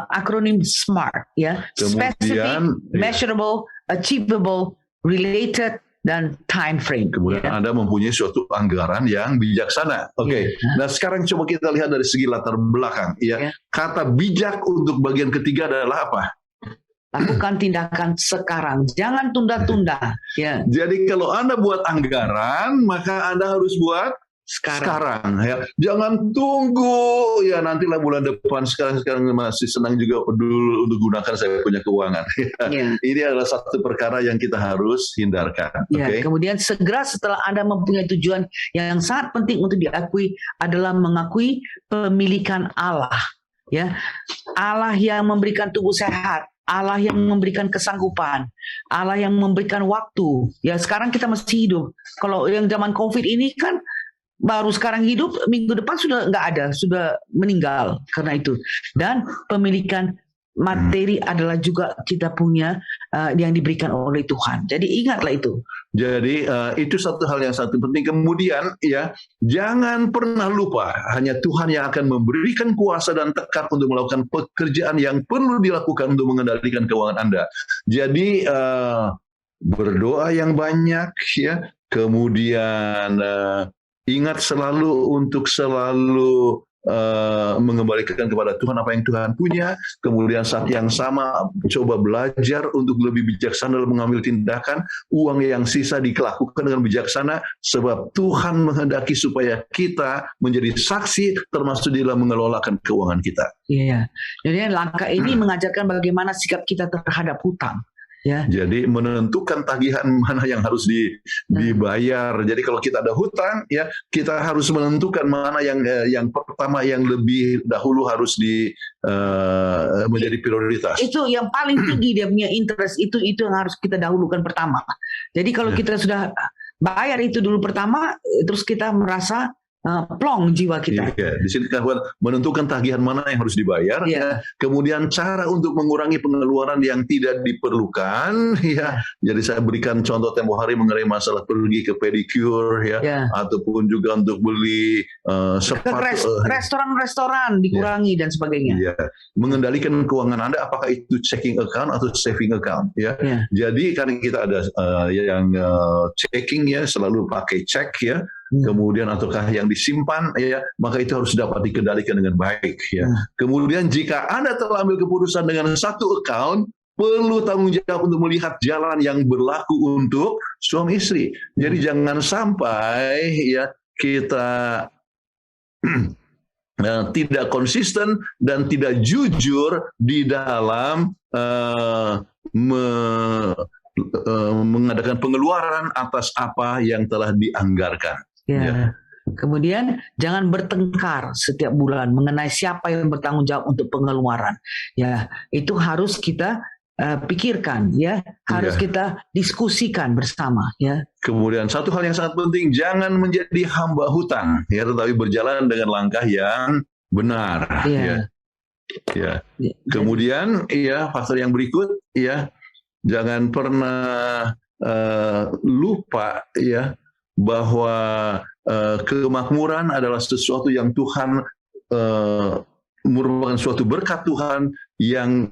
akronim SMART. Specific, measurable, achievable, related, dan time frame. Kemudian Anda mempunyai suatu anggaran yang bijaksana. Nah sekarang coba kita lihat dari segi latar belakang. Kata bijak untuk bagian ketiga adalah apa? Lakukan tindakan sekarang, jangan tunda-tunda. Jadi kalau Anda buat anggaran, maka Anda harus buat sekarang. Jangan tunggu nantilah bulan depan. Sekarang masih senang juga dulu untuk gunakan saya punya keuangan. Ini adalah satu perkara yang kita harus hindarkan. Kemudian segera setelah Anda mempunyai tujuan yang sangat penting untuk diakui adalah mengakui pemilikan Allah. Allah yang memberikan tubuh sehat, Allah yang memberikan kesanggupan, Allah yang memberikan waktu. Sekarang kita masih hidup. Kalau yang zaman COVID ini kan baru sekarang hidup, minggu depan sudah nggak ada, sudah meninggal karena itu. Dan pemilikan materi adalah juga kita punya yang diberikan oleh Tuhan. Jadi ingatlah itu. Jadi itu satu hal yang sangat penting. Kemudian jangan pernah lupa hanya Tuhan yang akan memberikan kuasa dan tekad untuk melakukan pekerjaan yang perlu dilakukan untuk mengendalikan keuangan Anda. Jadi berdoa yang banyak, kemudian ingat selalu untuk selalu mengembalikan kepada Tuhan apa yang Tuhan punya. Kemudian saat yang sama coba belajar untuk lebih bijaksana dalam mengambil tindakan. Uang yang sisa dilakukan dengan bijaksana, sebab Tuhan menghendaki supaya kita menjadi saksi termasuk dalam mengelolakan keuangan kita. Jadi langkah ini mengajarkan bagaimana sikap kita terhadap hutang. Ya. Jadi menentukan tagihan mana yang harus dibayar. Jadi kalau kita ada hutang, ya kita harus menentukan mana yang pertama yang lebih dahulu harus menjadi prioritas. Itu yang paling tinggi dia punya interest, itu yang harus kita dahulukan pertama. Jadi kalau kita sudah bayar itu dulu pertama, terus kita merasa plong jiwa kita. Di sini kan menentukan tagihan mana yang harus dibayar, ya. Kemudian cara untuk mengurangi pengeluaran yang tidak diperlukan, ya. Jadi saya berikan contoh tempo hari mengenai masalah pergi ke pedicure, ya, ataupun juga untuk beli sepatu, restoran dikurangi dan sebagainya. Ya. Mengendalikan keuangan Anda, apakah itu checking account atau saving account, ya. Jadi karena kita ada yang checking, ya, selalu pakai cek, ya. Kemudian ataukah yang disimpan, ya, maka itu harus dapat dikendalikan dengan baik, ya. Kemudian jika Anda telah ambil keputusan dengan satu account, perlu tanggung jawab untuk melihat jalan yang berlaku untuk suami istri. Jadi jangan sampai, ya, kita tidak konsisten dan tidak jujur di dalam mengadakan pengeluaran atas apa yang telah dianggarkan. Ya. Kemudian jangan bertengkar setiap bulan mengenai siapa yang bertanggung jawab untuk pengeluaran. Ya, itu harus kita pikirkan, ya, harus kita diskusikan bersama, ya. Kemudian satu hal yang sangat penting, jangan menjadi hamba hutang, ya, tetapi berjalan dengan langkah yang benar. Ya. Kemudian, ya, faktor yang berikut, ya, jangan pernah lupa, ya, bahwa kemakmuran adalah sesuatu yang Tuhan merupakan suatu berkat Tuhan yang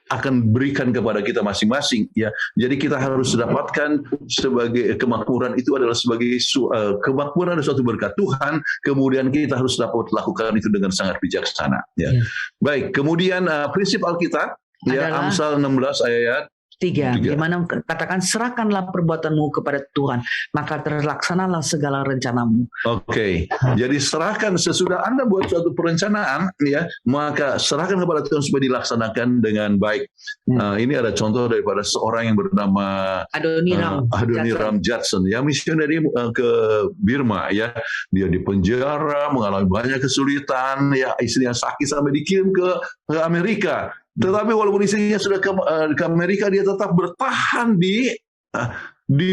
akan berikan kepada kita masing-masing, ya. Jadi kita harus dapatkan sebagai kemakmuran itu adalah sebagai kemakmuran adalah suatu berkat Tuhan, kemudian kita harus dapat lakukan itu dengan sangat bijaksana, ya. Baik, kemudian prinsip Alkitab, ya, Amsal 16 ayat 3, di mana katakan serahkanlah perbuatanmu kepada Tuhan, maka terlaksanalah segala rencanamu. Oke. Jadi serahkan sesudah Anda buat suatu perencanaan, ya, maka serahkan kepada Tuhan supaya dilaksanakan dengan baik. Ini ada contoh daripada seorang yang bernama Adoniram Judson, ya, misioneri ke Burma, ya. Dia di penjara, mengalami banyak kesulitan, ya, istrinya sakit sampai dikirim ke Amerika. Tetapi walaupun istrinya sudah ke Amerika, dia tetap bertahan di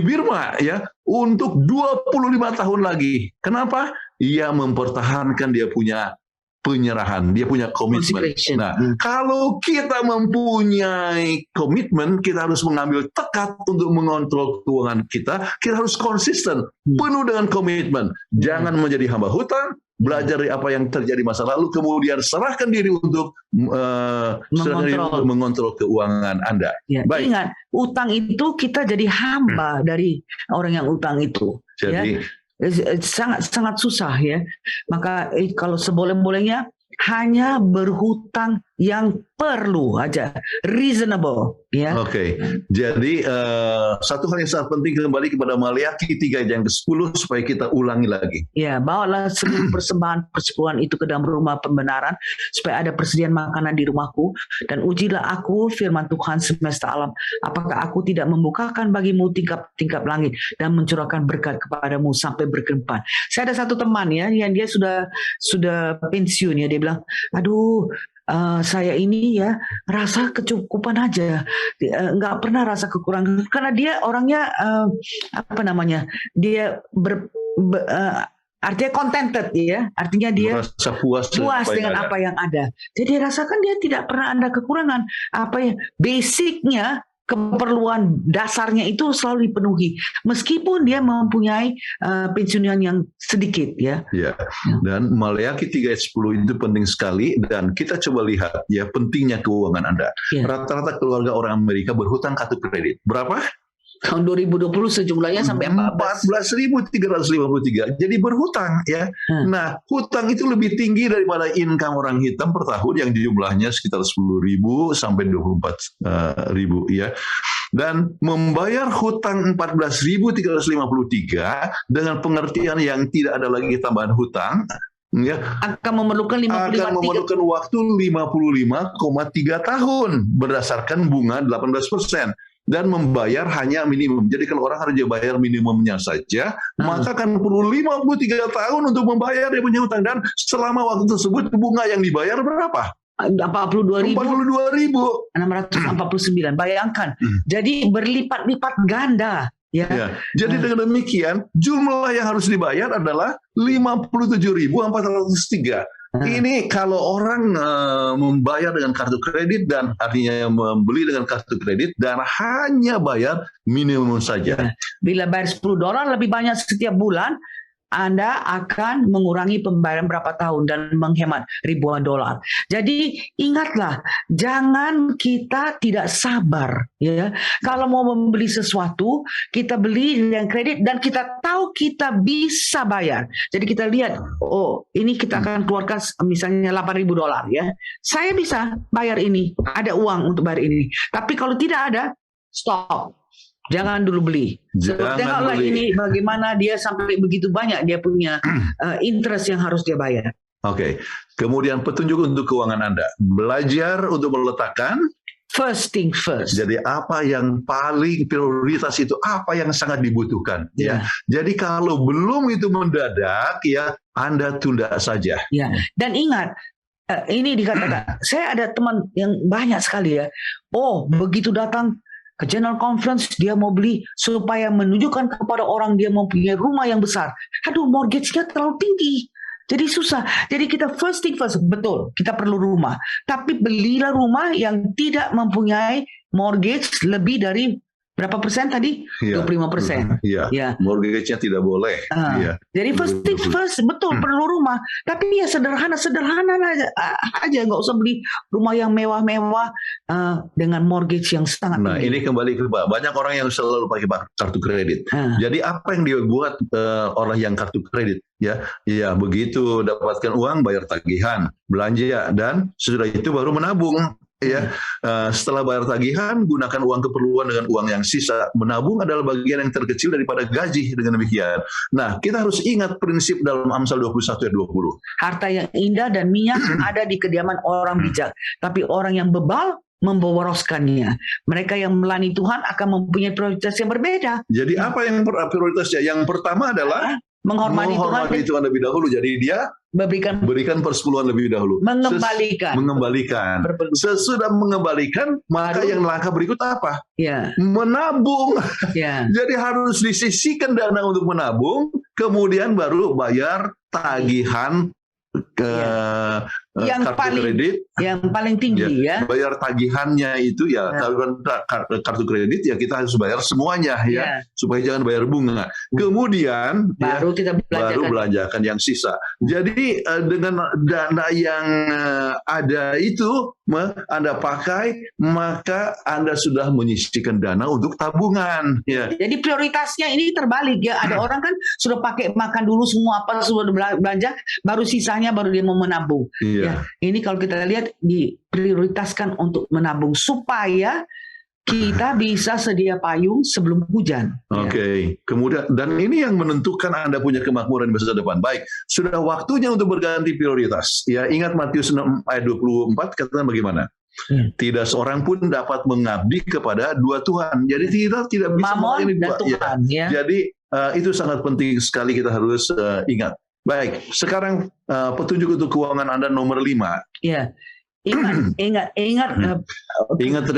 Burma, ya, untuk 25 tahun lagi. Kenapa? Ia mempertahankan dia punya penyerahan, dia punya komitmen. Nah, kalau kita mempunyai komitmen, kita harus mengambil tekad untuk mengontrol keuangan kita harus konsisten, penuh dengan komitmen. Jangan menjadi hamba hutang, belajar dari apa yang terjadi masa lalu, kemudian serahkan diri untuk mengontrol keuangan Anda. Ya, baik. Ingat, utang itu kita jadi hamba dari orang yang utang itu. Jadi, ya, sangat susah, ya. Maka kalau seboleh-bolehnya hanya berhutang yang perlu aja, reasonable, ya. Oke. Jadi satu hal yang sangat penting, kembali kepada Maleakhi 3 ayat yang ke-10 supaya kita ulangi lagi. Ya, bawalah seluruh persembahan persepuluhan itu ke dalam rumah pembenaran supaya ada persediaan makanan di rumahku, dan ujilah aku, firman Tuhan semesta alam, apakah aku tidak membukakan bagimu tingkap langit dan mencurahkan berkat kepadamu sampai berkelimpahan. Saya ada satu teman, ya, yang dia sudah pensiun, ya, dia bilang, aduh, saya ini, ya, rasa kecukupan aja, nggak pernah rasa kekurangan, karena dia orangnya dia artinya contented, ya, artinya dia merasa puas dengan apa yang ada. Jadi rasakan dia tidak pernah ada kekurangan. Apa ya, basicnya, keperluan dasarnya itu selalu dipenuhi, meskipun dia mempunyai pensiunan yang sedikit, ya. Ya. Dan Maleakhi 3 ayat 10 itu penting sekali, dan kita coba lihat, ya, pentingnya keuangan Anda. Ya. Rata-rata keluarga orang Amerika berhutang kartu kredit. Berapa? Tahun 2020 sejumlahnya sampai 14.353. Jadi berhutang, ya. Nah, hutang itu lebih tinggi daripada income orang hitam per tahun yang jumlahnya sekitar 10.000 sampai 24.000, ya. Dan membayar hutang 14.353 dengan pengertian yang tidak ada lagi tambahan hutang, ya, akan memerlukan 55,3 waktu 55,3 tahun berdasarkan bunga 18% dan membayar hanya minimum. Jadi kalau orang harus bayar minimumnya saja, maka akan perlu 53 tahun untuk membayar dia punya hutang, dan selama waktu tersebut bunga yang dibayar berapa? 42.649. Bayangkan. Jadi berlipat-lipat ganda. Ya. Jadi dengan demikian jumlah yang harus dibayar adalah 57.403. Ini kalau orang membayar dengan kartu kredit, dan artinya membeli dengan kartu kredit dan hanya bayar minimum saja. Bila bayar $10 lebih banyak setiap bulan, Anda akan mengurangi pembayaran berapa tahun dan menghemat ribuan dolar. Jadi ingatlah, jangan kita tidak sabar. Ya, kalau mau membeli sesuatu, kita beli dengan kredit dan kita tahu kita bisa bayar. Jadi kita lihat, oh ini kita akan keluarkan misalnya $8.000 ya. Saya bisa bayar ini, ada uang untuk bayar ini. Tapi kalau tidak ada, stop. Jangan dulu beli. Tengoklah ini bagaimana dia sampai begitu banyak dia punya interest yang harus dia bayar. Oke. Kemudian petunjuk untuk keuangan Anda. Belajar untuk meletakkan first thing first. Jadi apa yang paling prioritas itu, apa yang sangat dibutuhkan. Ya. Jadi kalau belum itu mendadak, ya Anda tunda saja. Ya. Dan ingat, ini dikatakan, saya ada teman yang banyak sekali ya. Oh, begitu datang ke General Conference, dia mau beli supaya menunjukkan kepada orang dia mempunyai rumah yang besar. Aduh, mortgage-nya terlalu tinggi. Jadi susah. Jadi kita first thing first, betul, kita perlu rumah. Tapi belilah rumah yang tidak mempunyai mortgage lebih dari berapa persen tadi? 25%. Iya. Mortgage-nya tidak boleh. Jadi first thing first, betul perlu rumah. Tapi ya sederhana aja, nggak usah beli rumah yang mewah-mewah dengan mortgage yang sangat tinggi. Nah, ini kembali ke banyak orang yang selalu pakai kartu kredit. Jadi apa yang dia buat orang yang kartu kredit? Ya, begitu dapatkan uang, bayar tagihan, belanja, dan sesudah itu baru menabung. Ya, setelah bayar tagihan, gunakan uang keperluan dengan uang yang sisa. Menabung adalah bagian yang terkecil daripada gaji. Dengan demikian, nah kita harus ingat prinsip dalam Amsal 21 ayat 20. Harta yang indah dan minyak ada di kediaman orang bijak, tapi orang yang bebal memboroskannya. Mereka yang melayani Tuhan akan mempunyai prioritas yang berbeda. Jadi apa yang prioritasnya? Yang pertama adalah menghormati Tuhan lebih dahulu. Jadi dia berikan persepuluhan lebih dahulu. Mengembalikan. Sesudah mengembalikan, maka yang langkah berikut apa? Menabung. Jadi harus disisihkan dana untuk menabung, kemudian baru bayar tagihan yang kartu kredit yang paling tinggi ya. Bayar tagihannya itu kartu kredit ya kita harus bayar semuanya ya, supaya jangan bayar bunga. Kemudian baru kita belanjakan yang sisa. Jadi dengan dana yang ada itu Anda pakai, maka Anda sudah menyisihkan dana untuk tabungan ya. Jadi prioritasnya ini terbalik ya. Ada orang kan sudah pakai makan dulu semua apa sudah belanja, baru sisanya baru dia mau menabung. Ya, ini kalau kita lihat diprioritaskan untuk menabung supaya kita bisa sedia payung sebelum hujan. Oke. Kemudian dan ini yang menentukan Anda punya kemakmuran di masa depan. Baik, sudah waktunya untuk berganti prioritas. Ya, ingat Matius 6 ayat 24 katakan bagaimana? Tidak seorang pun dapat mengabdi kepada dua Tuhan. Jadi kita tidak bisa melayani dua Tuhan. Ya. Jadi itu sangat penting sekali kita harus ingat. Baik, sekarang petunjuk untuk keuangan Anda nomor 5. Ya, ingat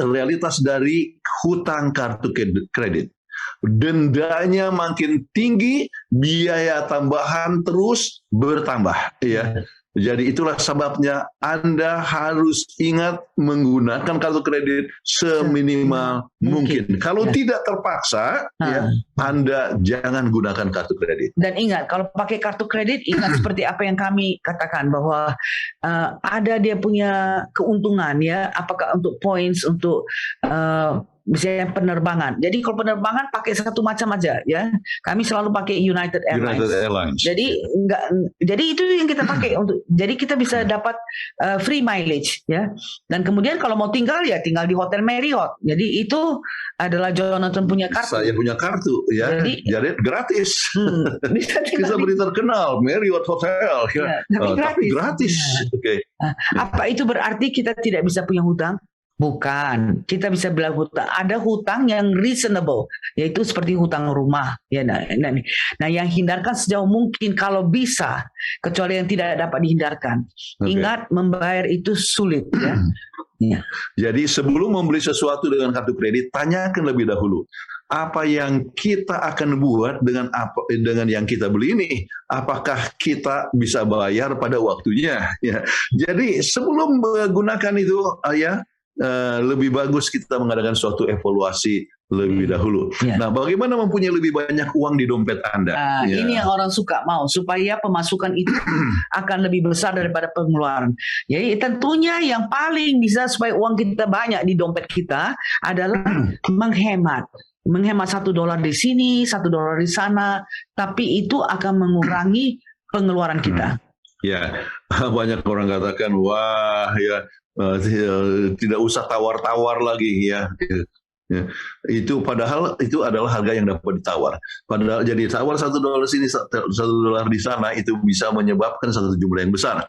realitas dari hutang kartu kredit. Dendanya makin tinggi, biaya tambahan terus bertambah. Ya. Jadi itulah sebabnya Anda harus ingat menggunakan kartu kredit seminimal mungkin. Kalau tidak terpaksa, ya, Anda jangan gunakan kartu kredit. Dan ingat, kalau pakai kartu kredit, ingat seperti apa yang kami katakan bahwa ada dia punya keuntungan ya, apakah untuk points, untuk misalnya penerbangan. Jadi kalau penerbangan pakai satu macam aja ya. Kami selalu pakai United Airlines. Jadi itu yang kita pakai untuk. Jadi kita bisa dapat free mileage ya. Dan kemudian kalau mau tinggal ya tinggal di Hotel Marriott. Jadi itu adalah Jonathan punya kartu. Saya punya kartu ya. Jadi gratis. Bisa beri terkenal Marriott Hotel ya. Tapi gratis. Oke. Apa itu berarti kita tidak bisa punya hutang? Bukan, kita bisa bilang hutang. Ada hutang yang reasonable, yaitu seperti hutang rumah. Ya, nah, yang hindarkan sejauh mungkin kalau bisa, kecuali yang tidak dapat dihindarkan. Ingat, membayar itu sulit. Ya. Ya. Jadi sebelum membeli sesuatu dengan kartu kredit, tanyakan lebih dahulu. Apa yang kita akan buat dengan yang kita beli ini? Apakah kita bisa bayar pada waktunya? Ya. Jadi sebelum menggunakan itu, lebih bagus kita mengadakan suatu evaluasi lebih dahulu. Ya. Nah, bagaimana mempunyai lebih banyak uang di dompet Anda? Ini yang orang suka mau, supaya pemasukan itu akan lebih besar daripada pengeluaran. Jadi tentunya yang paling bisa supaya uang kita banyak di dompet kita adalah menghemat. Menghemat $1 di sini, $1 di sana, tapi itu akan mengurangi pengeluaran kita. Ya, banyak orang katakan, wah ya, tidak usah tawar-tawar lagi ya. Itu padahal itu adalah harga yang dapat ditawar. Padahal jadi tawar $1 sini, $1 di sana itu bisa menyebabkan satu jumlah yang besar.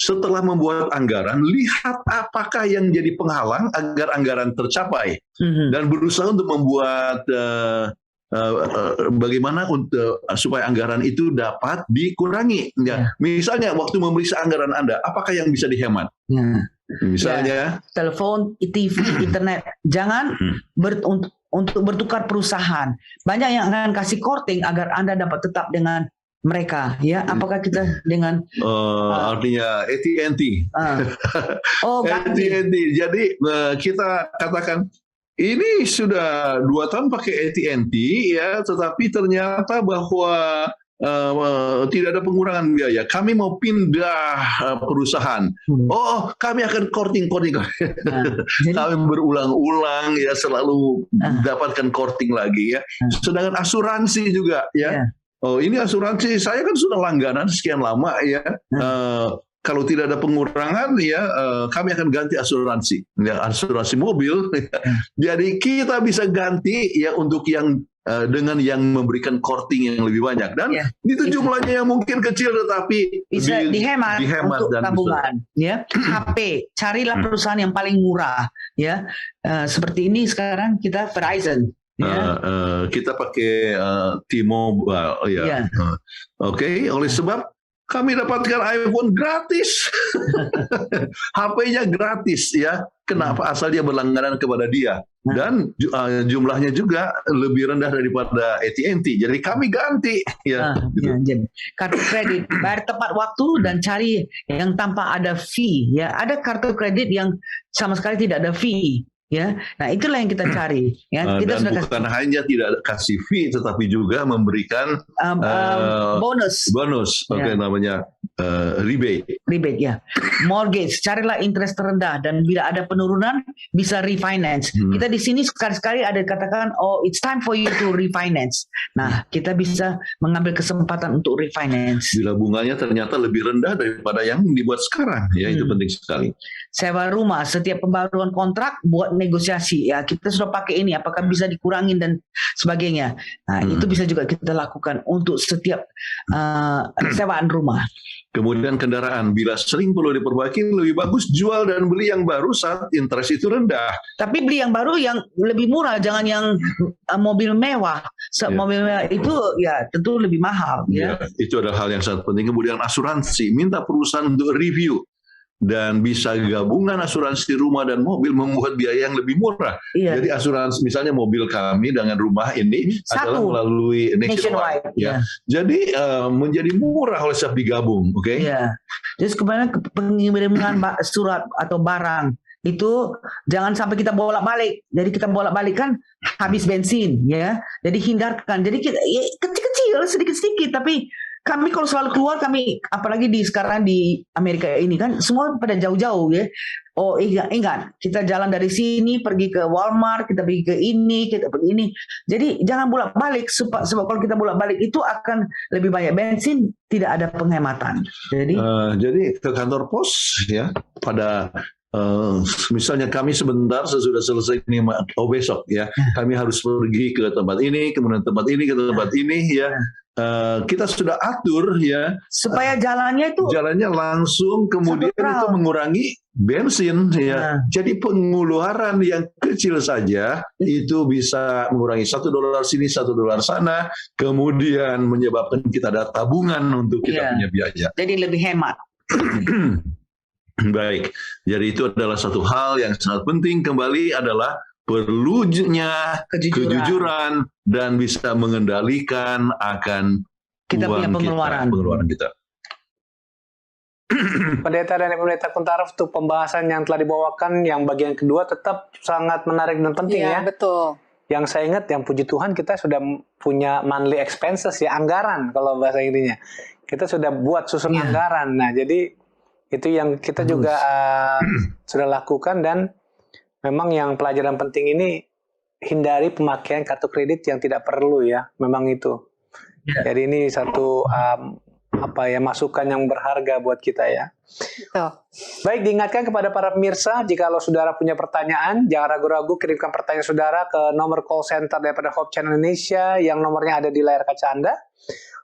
Setelah membuat anggaran, lihat apakah yang jadi penghalang agar anggaran tercapai dan berusaha untuk membuat bagaimana untuk supaya anggaran itu dapat dikurangi. Ya. Misalnya waktu membeli anggaran Anda, apakah yang bisa dihemat? Misalnya telepon, TV, internet. Jangan untuk bertukar perusahaan. Banyak yang akan kasih korting agar Anda dapat tetap dengan mereka. Ya, apakah kita dengan artinya AT&T? AT&T. Jadi kita katakan ini sudah 2 tahun pakai AT&T ya, tetapi ternyata bahwa tidak ada pengurangan biaya. Kami mau pindah perusahaan. Oh, kami akan korting. Kami berulang-ulang ya selalu dapatkan korting lagi ya. Sedangkan asuransi juga ya. Oh, ini asuransi saya kan sudah langganan sekian lama ya. Kalau tidak ada pengurangan ya kami akan ganti asuransi. Ya, asuransi mobil. Jadi kita bisa ganti ya untuk yang dengan yang memberikan korting yang lebih banyak dan itu jumlahnya yang mungkin kecil tetapi bisa dihemat untuk dan tabungan ya. HP, carilah perusahaan yang paling murah ya. Seperti ini sekarang kita Verizon ya. Kita pakai T-Mobile ya. Oke, oleh sebab kami dapatkan iPhone gratis. HP-nya gratis ya. Kenapa? Asal dia berlangganan kepada dia. Dan jumlahnya juga lebih rendah daripada AT&T. Jadi kami ganti ya. Kartu kredit bayar tepat waktu dan cari yang tanpa ada fee ya. Ada kartu kredit yang sama sekali tidak ada fee. Ya, nah itulah yang kita cari. Ya, kita dan bukan hanya tidak kasih fee, tetapi juga memberikan bonus. Oke, namanya rebate. Rebate ya. Mortgage, carilah interest terendah dan bila ada penurunan bisa refinance. Kita di sini sekali-sekali ada katakan, oh it's time for you to refinance. Nah, kita bisa mengambil kesempatan untuk refinance. Bila bunganya ternyata lebih rendah daripada yang dibuat sekarang, ya itu penting sekali. Sewa rumah, setiap pembaruan kontrak buat negosiasi ya, kita sudah pakai ini apakah bisa dikurangin dan sebagainya. Nah, itu bisa juga kita lakukan untuk setiap sewaan rumah. Kemudian kendaraan, bila sering perlu diperbaiki, lebih bagus jual dan beli yang baru saat interest itu rendah. Tapi beli yang baru yang lebih murah, jangan yang mobil mewah. Mobil mewah itu ya tentu lebih mahal. Ya, itu adalah hal yang sangat penting. Kemudian asuransi, minta perusahaan untuk review. Dan bisa gabungan asuransi rumah dan mobil membuat biaya yang lebih murah. Jadi asuransi misalnya mobil kami dengan rumah ini adalah melalui Nationwide. Ya. Jadi menjadi murah oleh sebab digabung, oke? Iya. Terus kemudian pengiriman surat atau barang itu jangan sampai kita bolak-balik. Jadi kita bolak-balik kan habis bensin, ya. Jadi hindarkan. Jadi kita kecil-kecil, sedikit-sedikit, tapi kami kalau selalu keluar, kami apalagi sekarang di Amerika ini kan semua pada jauh-jauh ya. Oh ingat, kita jalan dari sini pergi ke Walmart, kita pergi ke ini, kita pergi ini. Jadi jangan bolak-balik sebab kalau kita bolak-balik itu akan lebih banyak bensin, tidak ada penghematan. Jadi ke kantor pos ya pada misalnya kami sebentar sesudah selesai ini besok ya kami harus pergi ke tempat ini, kemudian tempat ini, ke tempat ini ya. Kita sudah atur ya supaya jalannya langsung, kemudian itu mengurangi bensin ya. Jadi pengeluaran yang kecil saja itu bisa mengurangi $1 sini, $1 sana, kemudian menyebabkan kita ada tabungan untuk kita punya biaya. Jadi lebih hemat. Baik, jadi itu adalah satu hal yang sangat penting. Kembali adalah perlunya kejujuran dan bisa mengendalikan akan kita punya pengeluaran kita. Pendeta dan Pendeta Kuntaraf, untuk pembahasan yang telah dibawakan yang bagian kedua tetap sangat menarik dan penting ya. Betul. Yang saya ingat, yang puji Tuhan kita sudah punya monthly expenses ya, anggaran kalau bahasa Inggrisnya. Kita sudah buat susun anggaran. Nah, jadi itu yang kita juga sudah lakukan, dan memang yang pelajaran penting ini hindari pemakaian kartu kredit yang tidak perlu ya. Memang itu. Jadi ini satu masukan yang berharga buat kita ya. Betul. Baik, diingatkan kepada para pemirsa, jika saudara punya pertanyaan, jangan ragu-ragu kirimkan pertanyaan saudara ke nomor call center daripada Hope Channel Indonesia yang nomornya ada di layar kaca Anda.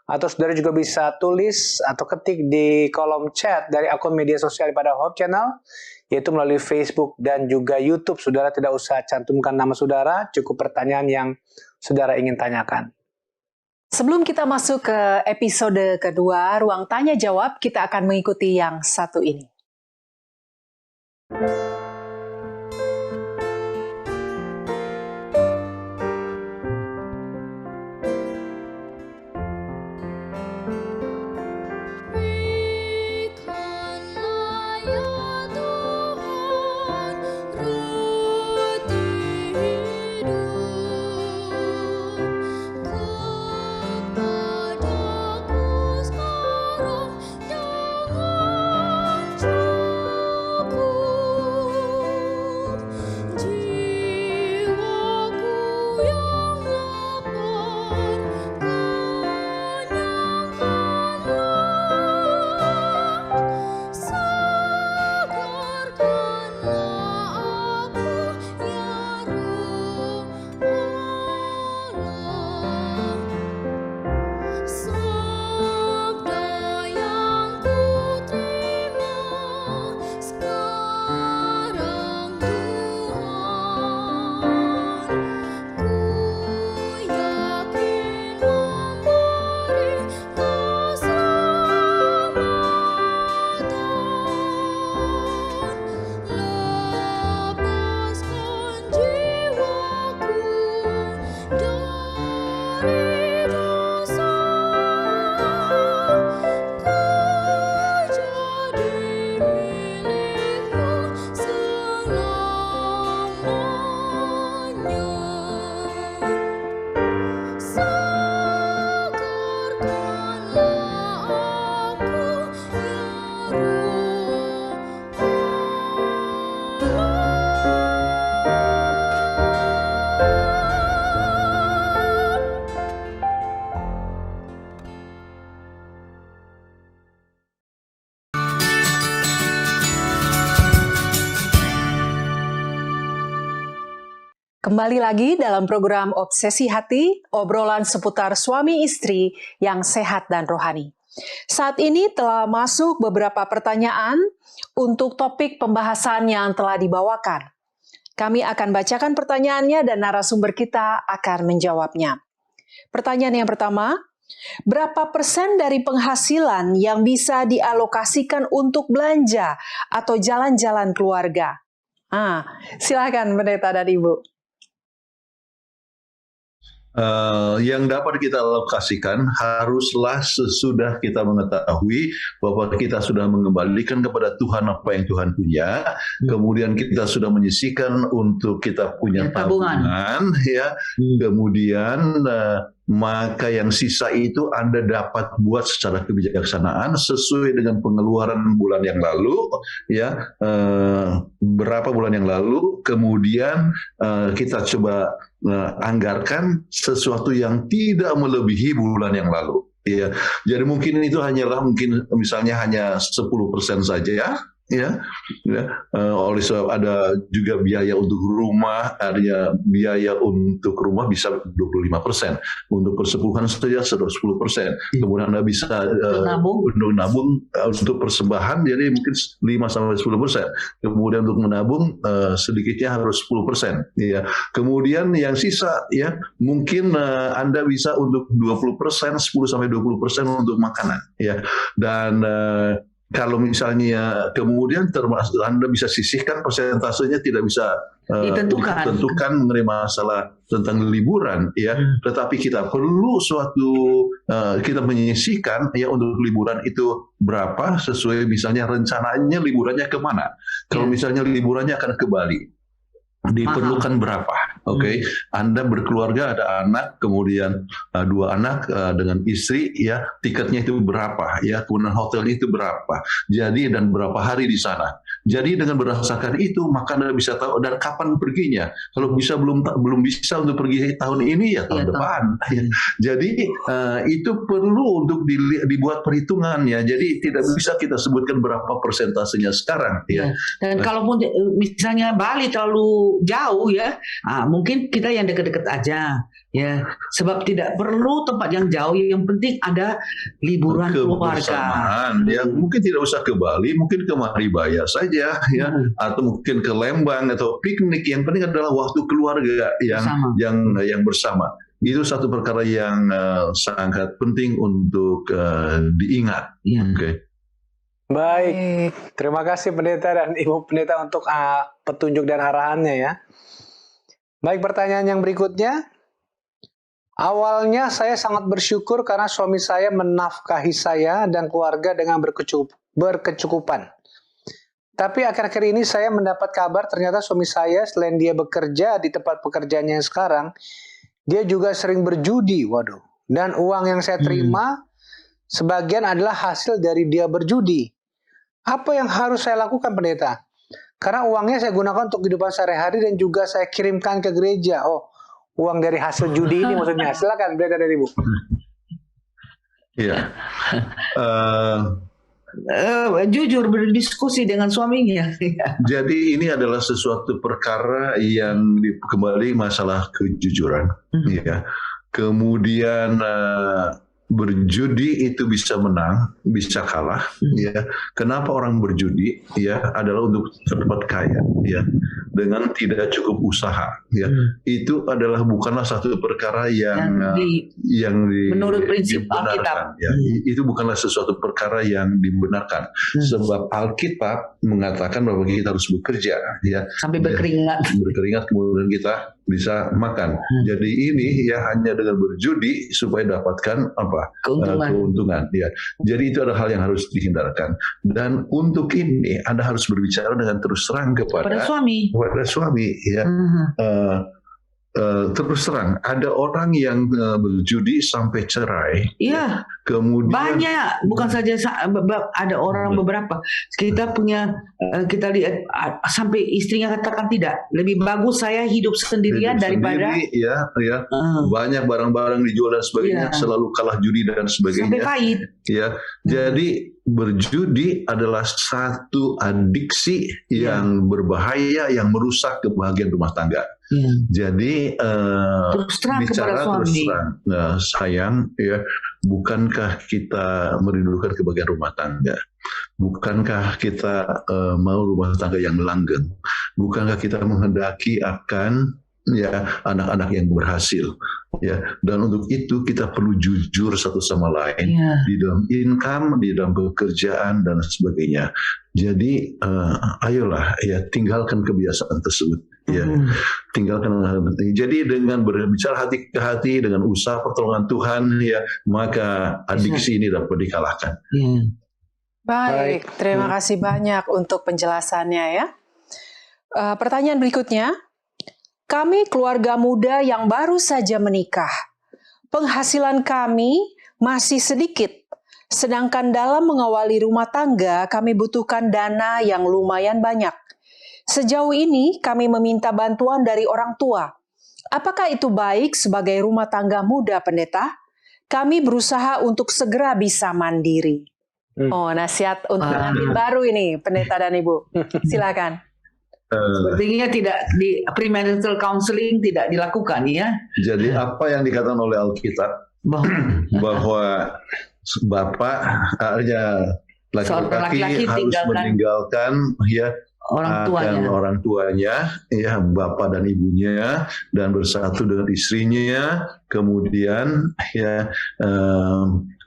Atau saudara juga bisa tulis atau ketik di kolom chat dari akun media sosial pada Hope Channel, yaitu melalui Facebook dan juga YouTube. Saudara tidak usah cantumkan nama saudara, cukup pertanyaan yang saudara ingin tanyakan. Sebelum kita masuk ke episode kedua, Ruang Tanya Jawab, kita akan mengikuti yang satu ini. Kembali lagi dalam program Obsesi Hati, obrolan seputar suami istri yang sehat dan rohani. Saat ini telah masuk beberapa pertanyaan untuk topik pembahasan yang telah dibawakan. Kami akan bacakan pertanyaannya dan narasumber kita akan menjawabnya. Pertanyaan yang pertama, berapa persen dari penghasilan yang bisa dialokasikan untuk belanja atau jalan-jalan keluarga? Silakan Pendeta dan Ibu. Yang dapat kita alokasikan haruslah sesudah kita mengetahui bahwa kita sudah mengembalikan kepada Tuhan apa yang Tuhan punya, kemudian kita sudah menyisihkan untuk kita punya tabungan ya, kemudian maka yang sisa itu Anda dapat buat secara kebijaksanaan sesuai dengan pengeluaran bulan yang lalu, ya, berapa bulan yang lalu, kemudian kita coba anggarkan sesuatu yang tidak melebihi bulan yang lalu. Ya, jadi mungkin itu mungkin misalnya hanya 10% saja, ya, oleh sebab ada juga biaya untuk rumah, ada biaya untuk rumah bisa 25%, untuk persepuluhan saja 10%, kemudian Anda bisa untuk nabung untuk persembahan jadi mungkin 5-10%, kemudian untuk menabung sedikitnya harus 10%, ya. Kemudian yang sisa, ya, mungkin Anda bisa untuk 20%, 10-20% untuk makanan, ya, dan kalau misalnya kemudian termasuk Anda bisa sisihkan persentasenya, tidak bisa ditentukan mengenai masalah tentang liburan, ya. Tetapi kita perlu kita menyisihkan, ya, untuk liburan itu berapa sesuai misalnya rencananya liburannya kemana. Kalau misalnya liburannya akan ke Bali, diperlukan berapa? Oke, Anda berkeluarga, ada anak, kemudian 2 anak dengan istri, ya, tiketnya itu berapa, ya, kemudian hotelnya itu berapa, jadi dan berapa hari di sana. Jadi dengan berdasarkan itu maka Anda bisa tahu dan kapan perginya. Kalau belum bisa untuk pergi tahun ini, ya tahun depan. Ya. Jadi itu perlu untuk dibuat perhitungan, ya. Jadi tidak bisa kita sebutkan berapa persentasenya sekarang, ya. Dan kalaupun misalnya Bali terlalu jauh, ya, mungkin kita yang dekat-dekat aja, ya. Sebab tidak perlu tempat yang jauh, yang penting ada liburan keluarga. Ya, mungkin tidak usah ke Bali, mungkin ke Maribaya saja, ya, atau mungkin ke Lembang atau piknik. Yang penting adalah waktu keluarga yang bersama. Itu satu perkara yang sangat penting untuk diingat. Oke. Baik, terima kasih Pendeta dan Ibu Pendeta untuk petunjuk dan arahannya, ya. Baik, pertanyaan yang berikutnya. Awalnya saya sangat bersyukur karena suami saya menafkahi saya dan keluarga dengan berkecukupan. Tapi akhir-akhir ini saya mendapat kabar ternyata suami saya selain dia bekerja di tempat pekerjaannya yang sekarang, dia juga sering berjudi. Waduh. Dan uang yang saya terima sebagian adalah hasil dari dia berjudi. Apa yang harus saya lakukan, Pendeta? Karena uangnya saya gunakan untuk kehidupan sehari-hari dan juga saya kirimkan ke gereja. Oh, uang dari hasil judi ini maksudnya. Silakan, Pendeta dari Ibu. Iya. Jujur berdiskusi dengan suaminya. Jadi ini adalah sesuatu perkara yang kembali masalah kejujuran, ya. Kemudian berjudi itu bisa menang, bisa kalah, ya. Kenapa orang berjudi, ya, adalah untuk cepat kaya, ya, dengan tidak cukup usaha, ya. Itu adalah bukanlah satu perkara yang menurut prinsip Alkitab, ya. Itu bukanlah sesuatu perkara yang dibenarkan, sebab Alkitab mengatakan bahwa kita harus bekerja, ya, sampai berkeringat, kemudian kita bisa makan. Jadi ini ya hanya dengan berjudi supaya dapatkan keuntungan. Ya. Jadi itu adalah hal yang harus dihindarkan. Dan untuk ini Anda harus berbicara dengan terus terang kepada suami. Ya. Terus terang, ada orang yang berjudi sampai cerai. Iya. Kemudian banyak, bukan saja ada orang beberapa. Kita lihat sampai istrinya katakan tidak. Lebih bagus saya hidup sendirian daripada. Ya. Banyak barang-barang dijual dan sebagainya, selalu kalah judi dan sebagainya. Sampai pahit. Ya. Jadi berjudi adalah satu adiksi yang berbahaya yang merusak kebahagiaan rumah tangga. Jadi bicara terus terang, sayang, ya, bukankah kita merindukan kebahagiaan rumah tangga? Bukankah kita mau rumah tangga yang langgeng? Bukankah kita menghendaki akan anak-anak yang berhasil? Ya, dan untuk itu kita perlu jujur satu sama lain di dalam income, di dalam pekerjaan dan sebagainya. Jadi ayolah tinggalkan kebiasaan tersebut. Tinggalkan hal penting. Jadi dengan berbicara hati ke hati, dengan usaha pertolongan Tuhan, maka adiksi ini dapat dikalahkan. Baik, terima kasih banyak untuk penjelasannya, ya. Pertanyaan berikutnya. Kami keluarga muda yang baru saja menikah. penghasilan kami masih sedikit. Sedangkan dalam mengawali rumah tangga, kami butuhkan dana yang lumayan banyak. Sejauh ini kami meminta bantuan dari orang tua. Apakah itu baik sebagai rumah tangga muda, Pendeta? Kami berusaha untuk segera bisa mandiri. Oh, nasihat untuk pengantin baru ini, Pendeta dan Ibu. Silakan. Sepertinya tidak di premarital counseling tidak dilakukan ya. Jadi apa yang dikatakan oleh Alkitab bahwa bapak laki-laki harus meninggalkan ya orang tuanya ya, bapak dan ibunya, dan bersatu dengan istrinya, kemudian ya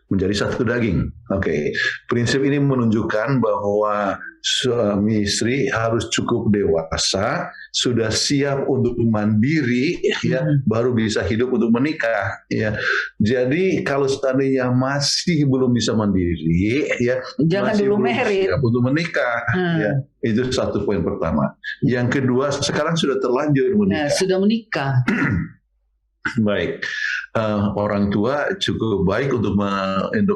menjadi satu daging. Oke. Prinsip ini menunjukkan bahwa suami istri harus cukup dewasa, sudah siap untuk mandiri, ya, baru bisa hidup untuk menikah. Ya. Jadi kalau seandainya masih belum bisa mandiri, ya, jangan masih dulu belum married siap untuk menikah. Ya. Itu satu poin pertama. Yang kedua, sekarang sudah terlanjur menikah. Sudah menikah. Baik, orang tua cukup baik untuk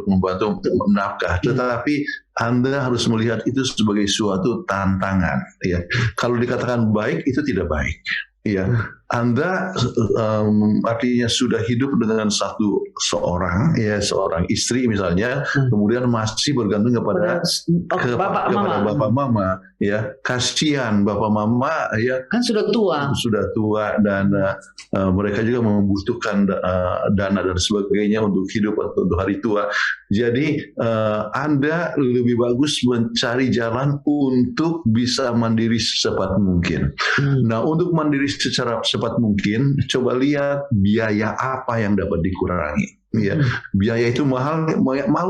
membantu menafkah, tetapi Anda harus melihat itu sebagai suatu tantangan. Ya, kalau dikatakan baik itu tidak baik. Ya, Anda artinya sudah hidup dengan seorang istri misalnya, kemudian masih bergantung kepada bapak mama, ya, kasihan bapak mama, ya, kan sudah tua dan mereka juga membutuhkan dana dan sebagainya untuk hidup untuk hari tua. Jadi Anda lebih bagus mencari jalan untuk bisa mandiri secepat mungkin. Nah, untuk mandiri secara cepat mungkin, coba lihat biaya apa yang dapat dikurangi. Ya, biaya itu mahal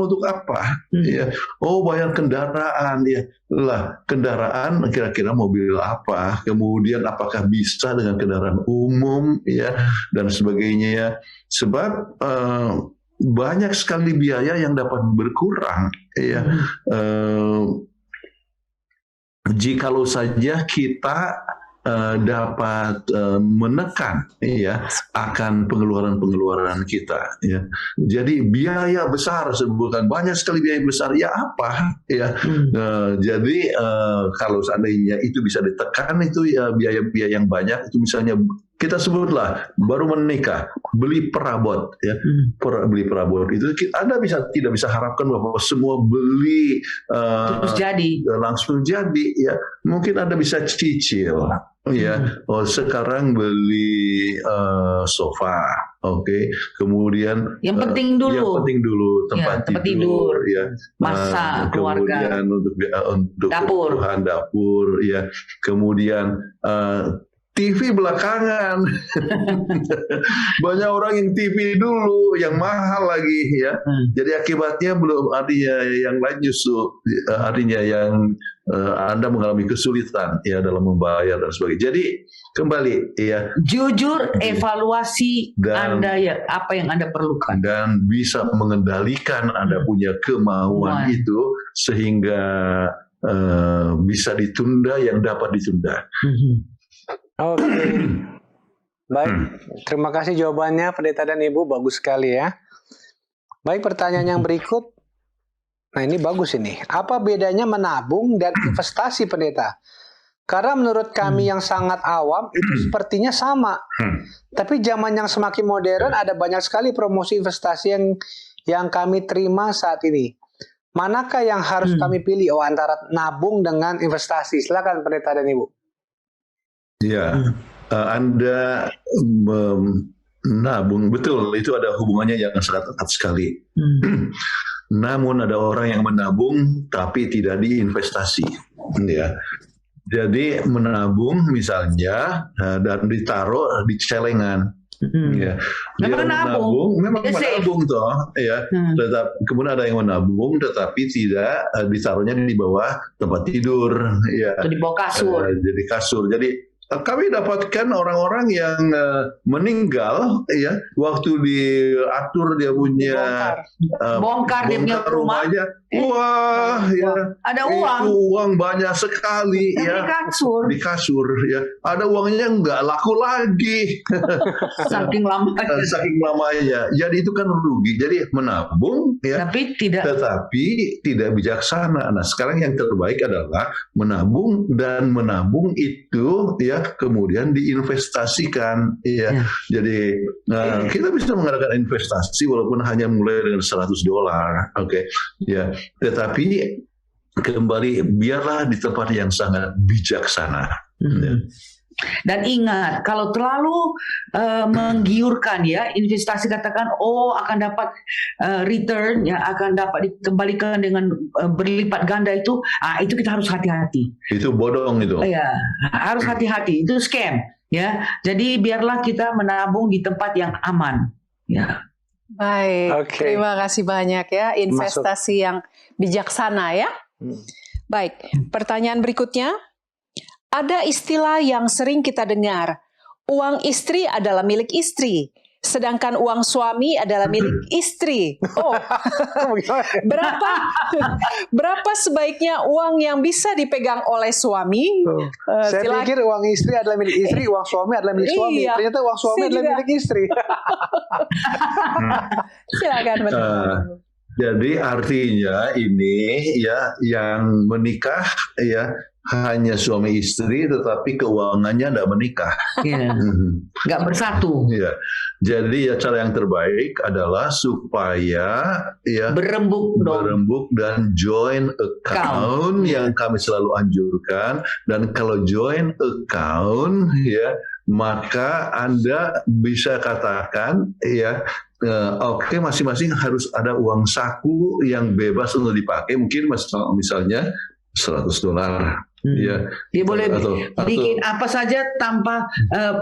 untuk apa? Ya, bayar kendaraan, ya lah, kendaraan kira-kira mobil apa? Kemudian apakah bisa dengan kendaraan umum, ya, dan sebagainya. Sebab banyak sekali biaya yang dapat berkurang, ya. Jikalau saja kita dapat menekan, ya, akan pengeluaran kita, ya. Jadi biaya besar, bukan banyak sekali biaya besar, ya apa, ya. Jadi kalau seandainya itu bisa ditekan, itu ya biaya-biaya yang banyak itu, misalnya kita sebutlah baru menikah, beli perabot, ya, beli perabot itu Anda tidak bisa harapkan bahwa semua beli terus jadi langsung jadi, ya. Mungkin Anda bisa cicil. Ya, sekarang beli sofa, oke. Kemudian yang penting dulu tempat tidur, ya, masak, keluarga, kemudian untuk kebutuhan dapur, ya. Kemudian TV belakangan. Banyak orang yang TV dulu, yang mahal lagi, ya. Jadi akibatnya belum artinya yang lain justru artinya yang Anda mengalami kesulitan, ya, dalam membayar dan sebagainya. Jadi kembali, ya, jujur evaluasi Anda, ya, apa yang Anda perlukan, dan bisa mengendalikan Anda punya kemauan itu sehingga bisa ditunda yang dapat ditunda. Oke. Baik, terima kasih jawabannya Pendeta dan Ibu, bagus sekali ya. Baik, pertanyaan yang berikut. Nah, ini bagus ini. Apa bedanya menabung dan investasi, Pendeta? Karena menurut kami yang sangat awam itu sepertinya sama. Tapi zaman yang semakin modern ada banyak sekali promosi investasi yang kami terima saat ini. Manakah yang harus kami pilih? Antara nabung dengan investasi. Silakan Pendeta dan Ibu. Ya, Anda menabung, betul, itu ada hubungannya yang sangat erat sekali. Namun ada orang yang menabung tapi tidak diinvestasi, ya. Jadi menabung misalnya dan ditaruh di celengan. Ya. Dia menabung, memang menabung toh, ya. Kemudian ada yang menabung tetapi tidak ditaruhnya di bawah tempat tidur, ya. Atau di bawah kasur. Jadi kasur. Jadi kami dapatkan orang-orang yang meninggal ya waktu diatur dia punya Bongkar dia punya rumah. rumahnya. Wah, ya. Ada uang. Itu uang banyak sekali Di ya. kasur. Di kasur ya. Ada uangnya nggak laku lagi. Saking lama. Saking lamanya. Jadi itu kan rugi. Jadi menabung ya. Tetapi tidak bijaksana. Nah, sekarang yang terbaik adalah menabung, dan menabung itu ya kemudian diinvestasikan ya. Jadi kita bisa mengadakan investasi walaupun hanya mulai dengan $100. Oke. Ya, tetapi kembali biarlah di tempat yang sangat bijaksana. Ya. Dan ingat, kalau terlalu menggiurkan ya investasi, katakan akan dapat return ya, akan dapat dikembalikan dengan berlipat ganda, itu kita harus hati-hati. Itu bodong itu. Ya, harus hati-hati, itu scam ya. Jadi biarlah kita menabung di tempat yang aman ya. Baik, terima kasih banyak ya, investasi yang bijaksana ya. Baik, pertanyaan berikutnya. Ada istilah yang sering kita dengar, uang istri adalah milik istri, sedangkan uang suami adalah milik istri. Berapa sebaiknya uang yang bisa dipegang oleh suami? Saya pikir uang istri adalah milik istri, uang suami adalah milik suami. Iya. Ternyata uang suami adalah milik istri. Silakan. Jadi artinya ini ya, yang menikah ya hanya suami istri, tetapi keuangannya tidak menikah. Ya. Nggak bersatu. Ya. Jadi ya cara yang terbaik adalah supaya ya berembuk dan joint account yang kami selalu anjurkan. Dan kalau joint account ya, maka Anda bisa katakan ya, oke, masing-masing harus ada uang saku yang bebas untuk dipakai. Mungkin misalnya $100. Ya, dia boleh bikin apa saja tanpa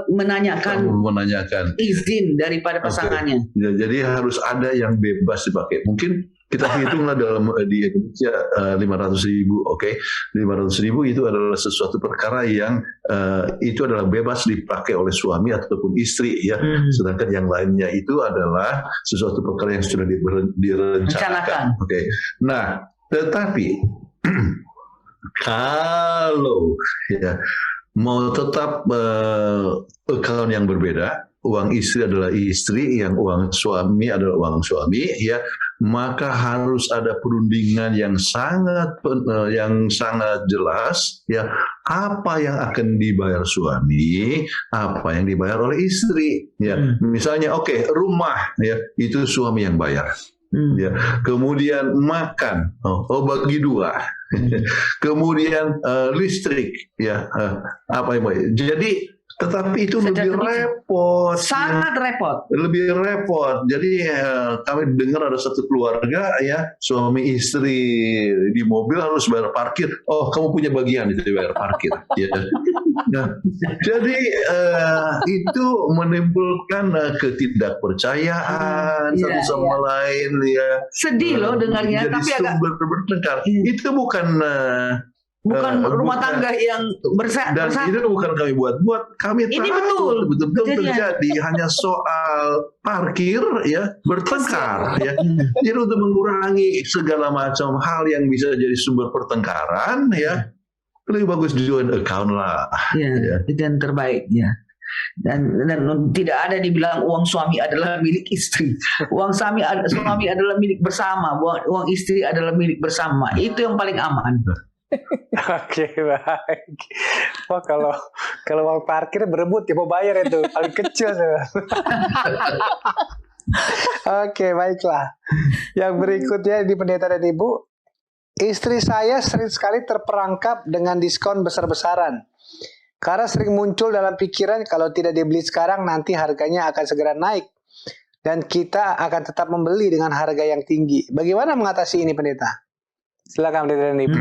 menanyakan izin daripada pasangannya. Ya, jadi harus ada yang bebas dipakai. Mungkin kita hitunglah di Indonesia 500.000, oke? 500.000 itu adalah sesuatu perkara yang itu adalah bebas dipakai oleh suami ataupun istri ya. Sedangkan yang lainnya itu adalah sesuatu perkara yang sudah direncanakan. Oke. Nah, tetapi kalau ya mau tetap account yang berbeda, uang istri adalah istri, yang uang suami adalah uang suami, ya, maka harus ada perundingan yang sangat jelas, ya, apa yang akan dibayar suami, apa yang dibayar oleh istri, ya. Misalnya, oke, rumah, ya, itu suami yang bayar. Ya, kemudian makan, bagi dua, kemudian listrik, ya, apa yang baik. Jadi, tetapi itu lebih repot, sangat repot, lebih repot. Jadi kami dengar ada satu keluarga, ya, suami istri di mobil harus bayar parkir. Oh, kamu punya bagian itu bayar parkir. Ya. Nah, jadi itu menimbulkan ketidakpercayaan satu sama lain, ya. Sedih loh dengarnya, jadi tapi agak bertengkar. Itu bukan rumah tangga yang bersatu. Dan itu bukan kami buat-buat, kami tahu betul-betul terjadi, hanya soal parkir, ya, bertengkar, ya. Jadi untuk mengurangi segala macam hal yang bisa jadi sumber pertengkaran, ya, lebih bagus joint account lah. Ya, itu yang terbaik, ya. Dan tidak ada dibilang uang suami adalah milik istri. Uang suami adalah milik bersama, uang istri adalah milik bersama. Itu yang paling aman. Oke, baik. Wah, kalau uang parkir berebut ya mau bayar itu paling kecil. Oke, baiklah. Yang berikutnya di pendeta dan ibu, istri saya sering sekali terperangkap dengan diskon besar-besaran. Karena sering muncul dalam pikiran kalau tidak dibeli sekarang nanti harganya akan segera naik. Dan kita akan tetap membeli dengan harga yang tinggi. Bagaimana mengatasi ini, pendeta? Silakan pendeta dan ibu.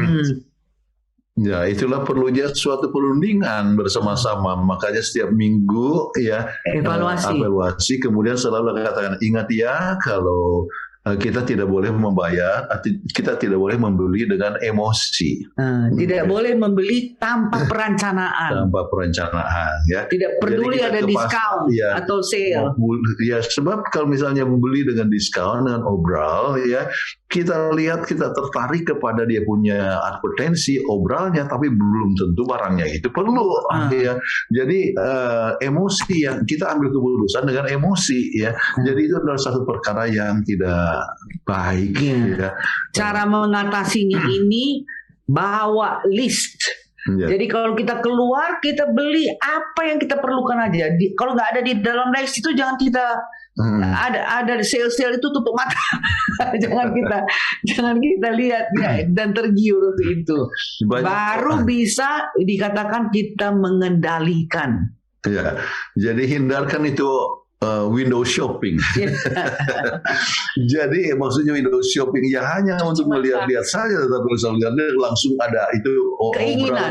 Ya, itulah perlunya suatu perundingan bersama-sama. Makanya setiap minggu, ya, evaluasi. Kemudian selalu katakan, ingat ya, kalau kita tidak boleh membayar, kita tidak boleh membeli dengan emosi. Tidak boleh membeli tanpa perencanaan. Tanpa perencanaan, ya. Tidak peduli Jadi kita ada ke diskon ya, atau sale. Ya, sebab kalau misalnya membeli dengan diskon, dengan obral, ya, kita lihat, kita tertarik kepada dia punya advertensi obralnya, tapi belum tentu barangnya itu perlu. Ya. Jadi emosi yang kita ambil keputusan dengan emosi, ya. Jadi itu adalah satu perkara yang tidak baik. Ya. Cara mengatasinya ini bawa list. Ya. Jadi kalau kita keluar, kita beli apa yang kita perlukan aja. Kalau nggak ada di dalam list itu jangan kita ada sale-sale itu tutup mata. jangan kita lihat ya, dan tergiur itu. Baru bisa dikatakan kita mengendalikan. Ya. Jadi hindarkan itu window shopping. Jadi maksudnya window shopping ya hanya untuk melihat-lihat saja, tetapi langsung ada itu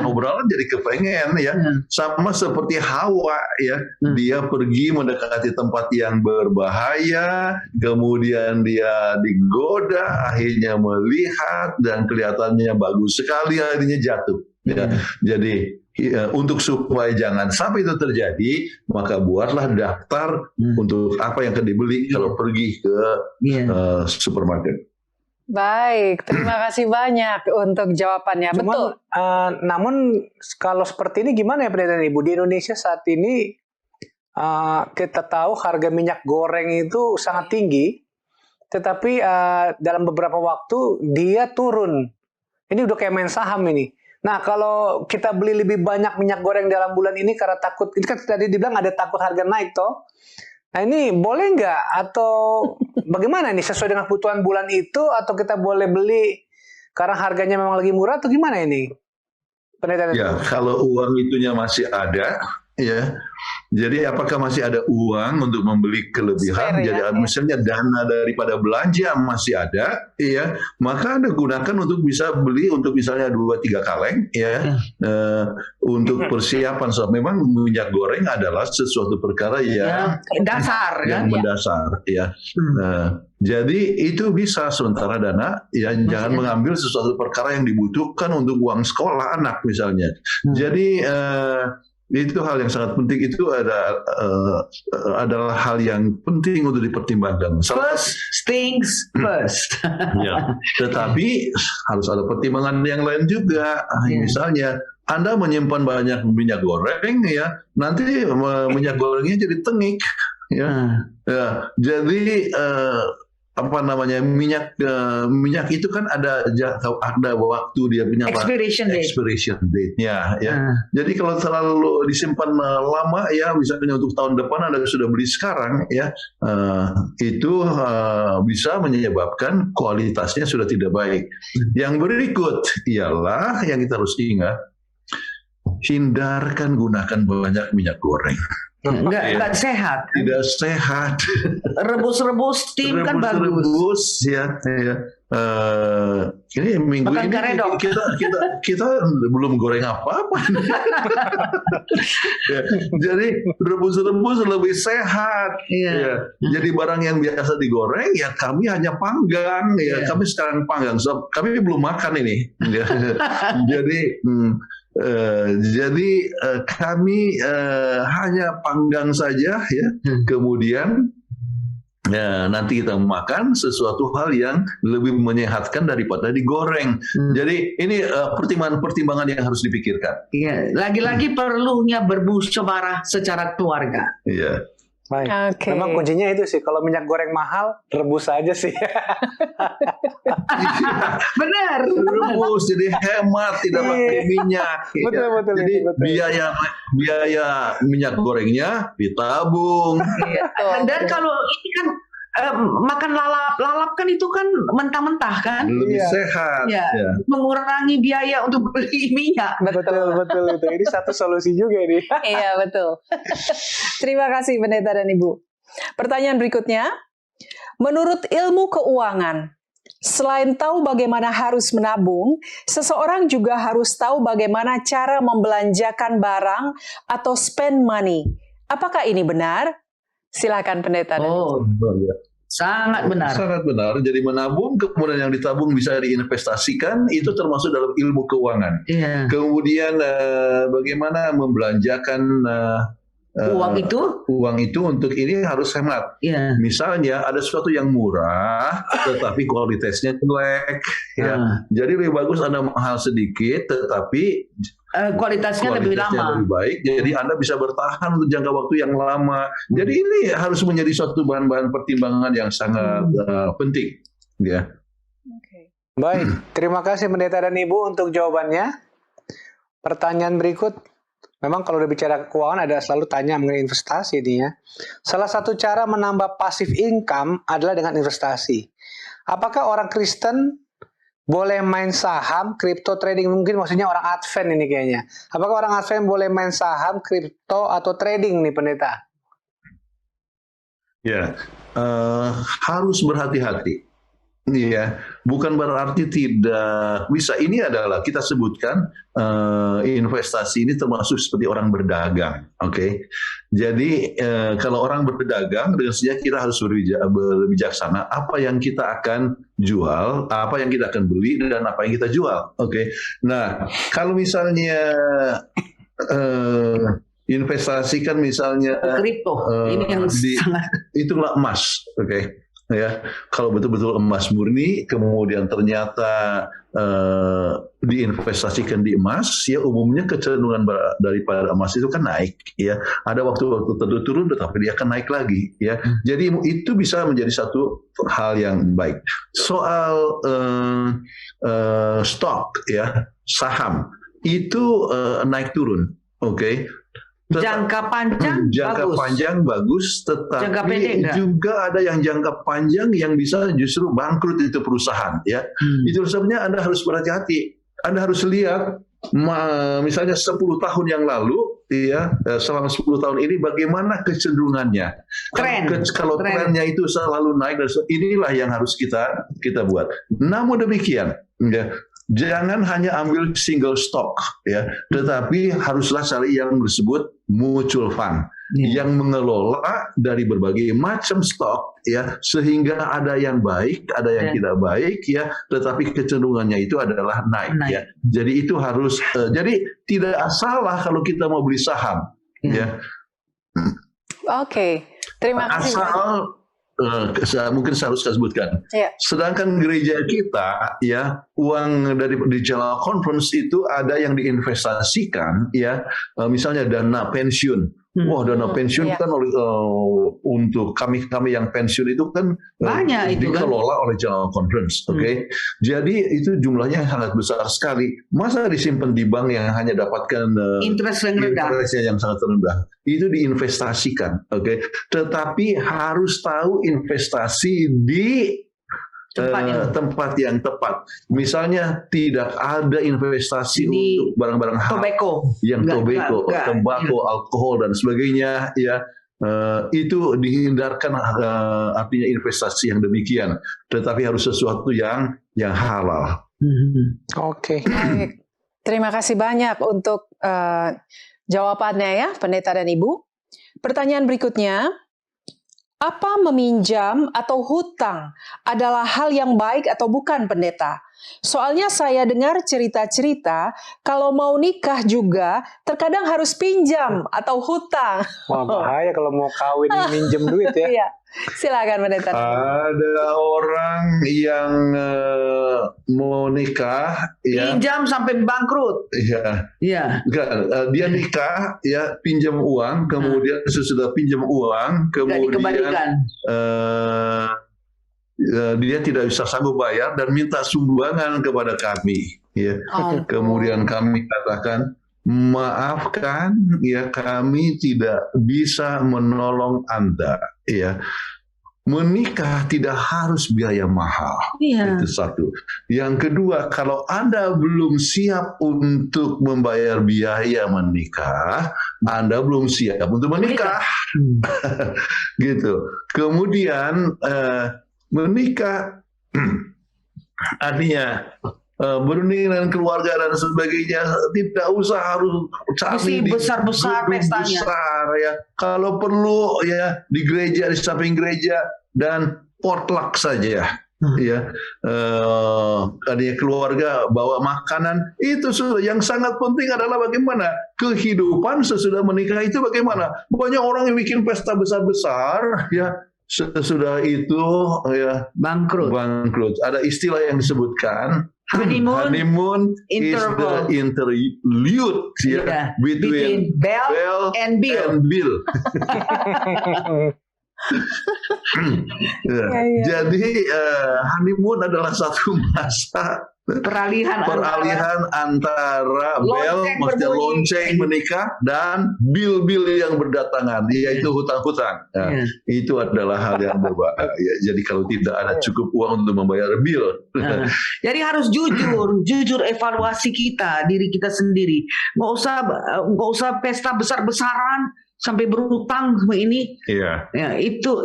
obrolan jadi kepengen, ya. Sama seperti Hawa, ya. Dia pergi mendekati tempat yang berbahaya, kemudian dia digoda, akhirnya melihat dan kelihatannya bagus sekali, akhirnya jatuh. Ya. Jadi untuk supaya jangan sampai itu terjadi, maka buatlah daftar untuk apa yang akan dibeli kalau pergi ke supermarket. Baik, terima kasih banyak untuk jawabannya. Betul. Namun kalau seperti ini gimana ya Pendeta Ibu? Di Indonesia saat ini kita tahu harga minyak goreng itu sangat tinggi, tetapi dalam beberapa waktu dia turun. Ini udah kayak main saham ini. Nah, kalau kita beli lebih banyak minyak goreng dalam bulan ini karena takut, ini kan tadi dibilang ada takut harga naik toh. Nah, ini boleh nggak? Atau bagaimana ini? Sesuai dengan kebutuhan bulan itu, atau kita boleh beli karena harganya memang lagi murah, atau gimana ini? Pendeta? Ya, kalau uang itunya masih ada, ya. Jadi apakah masih ada uang untuk membeli kelebihan? Jadi misalnya dana daripada belanja masih ada, ya, maka Anda gunakan untuk bisa beli untuk misalnya 2-3 kaleng, ya, untuk persiapan. So, memang minyak goreng adalah sesuatu perkara yang dasar, yang mendasar, ya. Jadi itu bisa sementara dana, ya, jangan mengambil sesuatu perkara yang dibutuhkan untuk uang sekolah anak misalnya. Jadi itu hal yang sangat penting, itu adalah hal yang penting untuk dipertimbangkan. First things first. Ya, tetapi harus ada pertimbangan yang lain juga. Misalnya Anda menyimpan banyak minyak goreng, ya, nanti minyak gorengnya jadi tengik, ya. Jadi minyak itu kan ada waktu dia punya expiration date-nya, ya. Jadi kalau terlalu disimpan lama, ya, misalnya untuk tahun depan Anda sudah beli sekarang, ya, itu bisa menyebabkan kualitasnya sudah tidak baik. Yang berikut ialah yang kita harus ingat, hindarkan gunakan banyak minyak goreng. Enggak sehat. Tidak sehat. Rebus-rebus tim kan bagus. Rebus, ya. Ini minggu makan ini kita belum goreng apa-apa. Ya, jadi rebus-rebus lebih sehat. Ya. Jadi barang yang biasa digoreng, ya kami hanya panggang. Ya, kami sekarang panggang. So, kami belum makan ini. Ya. Jadi kami hanya panggang saja, ya. Kemudian nanti kita makan sesuatu hal yang lebih menyehatkan daripada digoreng. Jadi ini pertimbangan yang harus dipikirkan. Iya, lagi-lagi perlunya bermusyawarah secara keluarga. Iya. Baik. Okay. Memang kuncinya itu sih, kalau minyak goreng mahal, rebus aja sih. Benar. Rebus, jadi hemat, tidak pakai minyak. Betul. Jadi biaya minyak gorengnya ditabung. Dan kalau ini kan makan lalap kan itu kan mentah-mentah kan, lebih sehat. Ya. Mengurangi biaya untuk beli minyak. Betul itu. Ini satu solusi juga nih. Iya, betul. Terima kasih Pendeta dan Ibu. Pertanyaan berikutnya, menurut ilmu keuangan, selain tahu bagaimana harus menabung, seseorang juga harus tahu bagaimana cara membelanjakan barang atau spend money. Apakah ini benar? Silakan Pendeta. Sangat benar. Sangat benar. Jadi menabung, kemudian yang ditabung bisa diinvestasikan, itu termasuk dalam ilmu keuangan. Iya. Kemudian bagaimana membelanjakan uang itu untuk ini harus hemat. Iya. Misalnya ada sesuatu yang murah, tetapi kualitasnya jelek. Ya. Jadi lebih bagus Anda mahal sedikit, tetapi kualitasnya lebih lama. Lebih baik, jadi Anda bisa bertahan untuk jangka waktu yang lama. Jadi ini harus menjadi suatu bahan-bahan pertimbangan yang sangat penting. Ya. Baik, terima kasih Pendeta dan Ibu untuk jawabannya. Pertanyaan berikut, memang kalau udah bicara keuangan ada selalu tanya mengenai investasi ini ya. Salah satu cara menambah passive income adalah dengan investasi. Apakah orang Kristen boleh main saham, crypto trading? Mungkin maksudnya orang Advent ini kayaknya. Apakah orang Advent boleh main saham, crypto atau trading nih Pendeta? Ya, harus berhati-hati. Iya, bukan berarti tidak bisa. Ini adalah kita sebutkan investasi ini termasuk seperti orang berdagang, oke? Jadi kalau orang berdagang, dengan sebenarnya kita harus berbijaksana. Apa yang kita akan jual, apa yang kita akan beli, dan apa yang kita jual, oke? Nah, kalau misalnya investasikan misalnya kripto, ini yang sangat itulah emas, oke? Ya, kalau betul-betul emas murni, kemudian ternyata diinvestasikan di emas, ya umumnya kecenderungan daripada emas itu kan naik, ya. Ada waktu-waktu tertentu turun, tetapi dia akan naik lagi, ya. Jadi itu bisa menjadi satu hal yang baik. Soal stok, ya, saham itu naik turun, oke. Jangka panjang bagus, tetapi juga ada yang jangka panjang yang bisa justru bangkrut itu perusahaan, ya. Itu sebabnya Anda harus berhati-hati. Anda harus lihat misalnya 10 tahun yang lalu, ya, selama 10 tahun ini bagaimana kecenderungannya. Kalau trennya itu selalu naik, inilah yang harus kita buat. Namun demikian, ya, jangan hanya ambil single stock, ya, tetapi haruslah cari yang disebut mutual fund, yang mengelola dari berbagai macam stok, ya, sehingga ada yang baik, ada yang tidak baik, ya, tetapi kecenderungannya itu adalah naik. Ya. Jadi itu harus, jadi tidak salah kalau kita mau beli saham, ya. Oke, terima kasih. Mungkin saya harus sebutkan. Sedangkan gereja kita, ya, uang di General Conference itu ada yang diinvestasikan, ya, misalnya dana pensiun. Wah, dana pensiun kan untuk kami yang pensiun itu kan banyak itu dikelola oleh General Conference, oke? Jadi itu jumlahnya sangat besar sekali. Masa disimpan di bank yang hanya dapatkan interest yang sangat rendah? Itu diinvestasikan, oke? Tetapi harus tahu investasi di tempat yang tepat. Misalnya tidak ada investasi untuk barang-barang tobacco, tembakau, alkohol dan sebagainya, ya. Itu dihindarkan, artinya investasi yang demikian. Tetapi harus sesuatu yang halal. Oke. Baik. Terima kasih banyak untuk jawabannya ya, Pendeta dan Ibu. Pertanyaan berikutnya. Apa meminjam atau hutang adalah hal yang baik atau bukan, Pendeta? Soalnya saya dengar cerita-cerita kalau mau nikah juga terkadang harus pinjam atau hutang. Wah, bahaya kalau mau kawin minjem duit ya. Iya. Silakan Pendeta. Ada orang yang mau nikah, ya, pinjam sampai bangkrut. Iya. Dia nikah, ya, pinjam uang, kemudian sesudah pinjam uang, kemudian dia tidak bisa sanggup bayar dan minta sumbangan kepada kami, ya. Kemudian kami katakan, maafkan, ya, kami tidak bisa menolong Anda, ya. Menikah tidak harus biaya mahal. Itu satu. Yang kedua, kalau Anda belum siap untuk membayar biaya menikah, Anda belum siap untuk menikah. Gitu. Kemudian menikah artinya berunding dengan keluarga dan sebagainya, tidak usah harus Mesti cari besar-besar gedung pestanya. besar, ya. Kalau perlu ya di gereja, di samping gereja, dan potluck saja. Ya, adanya keluarga bawa makanan itu sudah. Yang sangat penting adalah bagaimana kehidupan sesudah menikah itu bagaimana. Banyak orang yang bikin pesta besar-besar, ya sesudah itu ya Bangkrut. Ada istilah yang disebutkan Honeymoon is interval. the interlude, ya, Yeah. between Bell and Bill. Ya. Jadi honeymoon adalah satu masa Peralihan antara Lonceng maksudnya berbunyi. lonceng menikah, dan bil-bil yang berdatangan, yaitu hutang-hutang. Nah, itu adalah hal yang berbahaya. Jadi kalau tidak ada cukup uang untuk membayar bil, Jadi harus jujur evaluasi kita, diri kita sendiri. Nggak usah pesta besar-besaran sampai berutang sama ini. iya. Ya, itu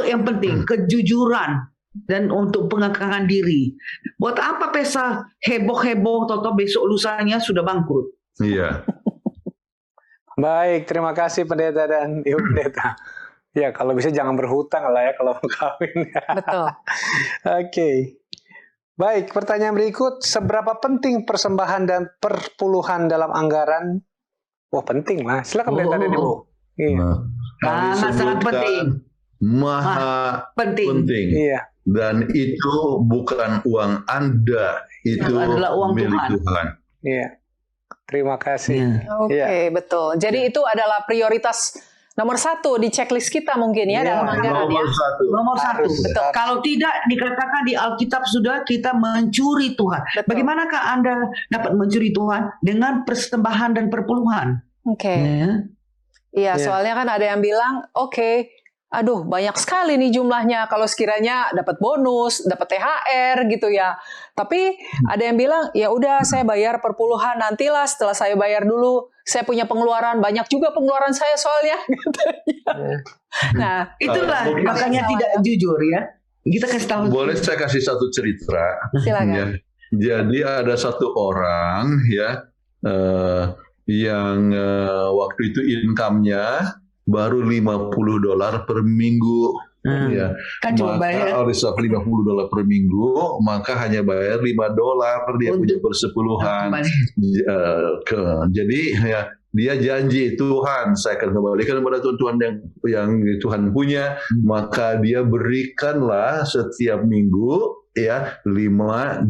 yang penting, kejujuran dan untuk pengekangan diri. Buat apa pesta heboh-heboh, toto besok lusanya sudah bangkrut. Iya. Baik, terima kasih Pendeta dan Ibu Pendeta. Ya, kalau bisa jangan berhutang lah ya kalau mau kawin. Betul. Oke. Baik, pertanyaan berikut. Seberapa penting persembahan dan perpuluhan dalam anggaran? Wah, penting lah. Silakan Pendeta dan Ibu. Iya. Kami Sangat sebutkan penting. Maha penting. Iya. Dan itu bukan uang Anda, itu adalah uang milik Tuhan. Tuhan. Iya. Terima kasih. Oke, betul. Jadi itu adalah prioritas nomor 1 di checklist kita mungkin ya Iya, dalam anggaran ya. Nomor satu. Betul. Kalau tidak dikatakan di Alkitab sudah kita mencuri Tuhan. Betul. Bagaimanakah Anda dapat mencuri Tuhan? Dengan persembahan dan perpuluhan. Oke. Ya. Iya, Iya. soalnya kan ada yang bilang, oke, aduh banyak sekali nih jumlahnya kalau sekiranya dapat bonus, dapat THR gitu ya. Tapi ada yang bilang, ya udah saya bayar perpuluhan nantilah setelah saya bayar dulu. Saya punya pengeluaran, banyak juga pengeluaran saya soalnya. Nah, Itulah Mungkin- makanya tidak jujur ya. Kita kasih tahu. Boleh saya kasih satu cerita? silakan. Ya. Jadi ada satu orang ya yang waktu itu income-nya baru $50 per minggu. Ya. Kan cuma bayar. Oleh sebab $50 per minggu, maka hanya bayar $5 dia punya Untuk- persepuluhan. Kembali. Jadi ya dia janji, Tuhan saya akan kembalikan kepada Tuhan yang Tuhan punya, maka dia berikanlah setiap minggu ya $5.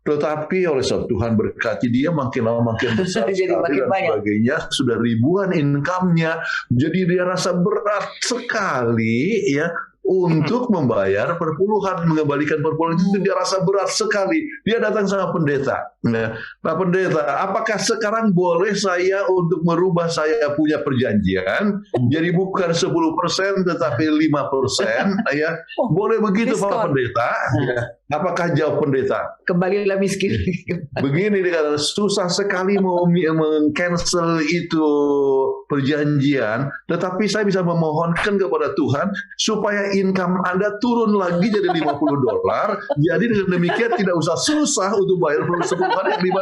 Tetapi oleh sebab Tuhan berkati dia makin lama makin besar Jadi sekali makin dan banyak. sebagainya, sudah ribuan income-nya. Jadi dia rasa berat sekali ya untuk membayar perpuluhan, mengembalikan perpuluhan itu dia rasa berat sekali. Dia datang sama pendeta. Nah, pendeta, apakah sekarang boleh saya untuk merubah saya punya perjanjian jadi bukan 10% tetapi 5%? Ya, boleh begitu Pak Diskon. Pendeta? Ya. Apakah jawab pendeta? Kembalilah miskin. Begini dikatakan, susah sekali mau meng-cancel itu perjanjian, tetapi saya bisa memohonkan kepada Tuhan supaya income Anda turun lagi jadi $50. Jadi dengan demikian tidak usah susah untuk bayar persepuluhan yang $5.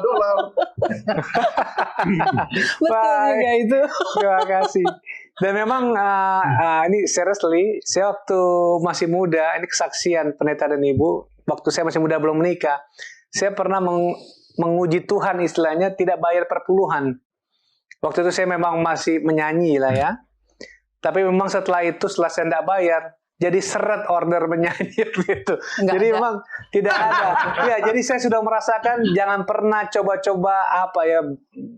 Betul Baik. juga itu. Terima kasih. Dan memang ini seriously, saya waktu masih muda, ini kesaksian Pendeta dan Ibu, waktu saya masih muda belum menikah, saya pernah menguji Tuhan istilahnya tidak bayar perpuluhan. Waktu itu saya memang masih menyanyi lah ya. Tapi memang setelah saya tidak bayar, jadi seret order menyanyi gitu. Nggak Jadi ada. memang tidak ada. Ya, jadi saya sudah merasakan jangan pernah coba-coba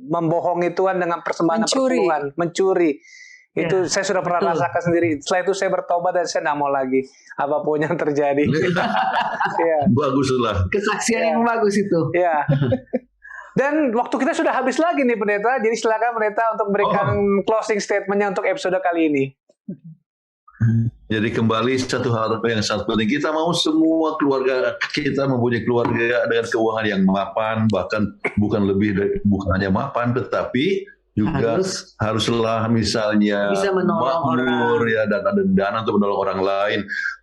membohongi Tuhan dengan persembahan Mencuri. perpuluhan, mencuri. Itu saya sudah pernah betul. rasakan sendiri. Setelah itu saya bertobat dan saya tidak mau lagi apapun yang terjadi. Ya. Baguslah. Kesaksian yang bagus itu. Ya. Dan waktu kita sudah habis lagi nih Pendeta. Jadi silakan Pendeta untuk memberikan closing statement-nya untuk episode kali ini. Jadi kembali satu hal yang sangat penting, kita mau semua keluarga kita mempunyai keluarga dengan keuangan yang mapan, bahkan bukan hanya mapan, tetapi juga haruslah misalnya bisa menolong makmur ya, dan ada dana untuk menolong orang lain.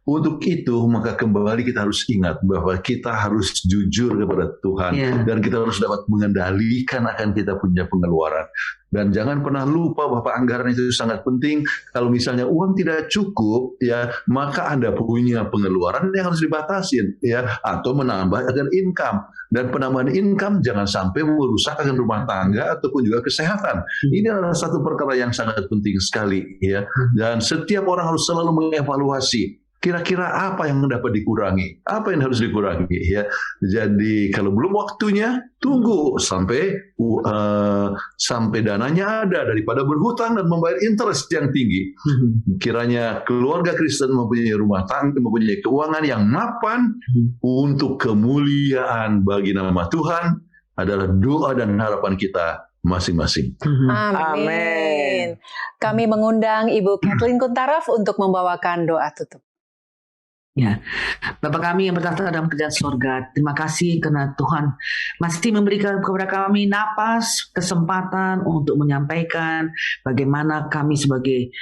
Untuk itu maka kembali kita harus ingat bahwa kita harus jujur kepada Tuhan, dan kita harus dapat mengendalikan akan kita punya pengeluaran. Dan jangan pernah lupa bahwa anggaran itu sangat penting. Kalau misalnya uang tidak cukup ya, maka Anda punya pengeluaran yang harus dibatasin ya, atau menambah akan income. Dan penambahan income jangan sampai merusakkan rumah tangga ataupun juga kesehatan. Ini adalah satu perkara yang sangat penting sekali ya. Dan setiap orang harus selalu mengevaluasi kira-kira apa yang dapat dikurangi, apa yang harus dikurangi ya. Jadi kalau belum waktunya, tunggu sampai dananya ada, daripada berhutang dan membayar interest yang tinggi. Kiranya keluarga Kristen mempunyai rumah tangga, mempunyai keuangan yang mapan untuk kemuliaan bagi nama Tuhan, adalah doa dan harapan kita masing-masing. Amin. Kami mengundang Ibu Kathleen Kuntaraf untuk membawakan doa tutup. Ya, Bapa kami yang bertahta dalam kerajaan surga, terima kasih karena Tuhan masih memberikan kepada kami napas, kesempatan untuk menyampaikan bagaimana kami sebagai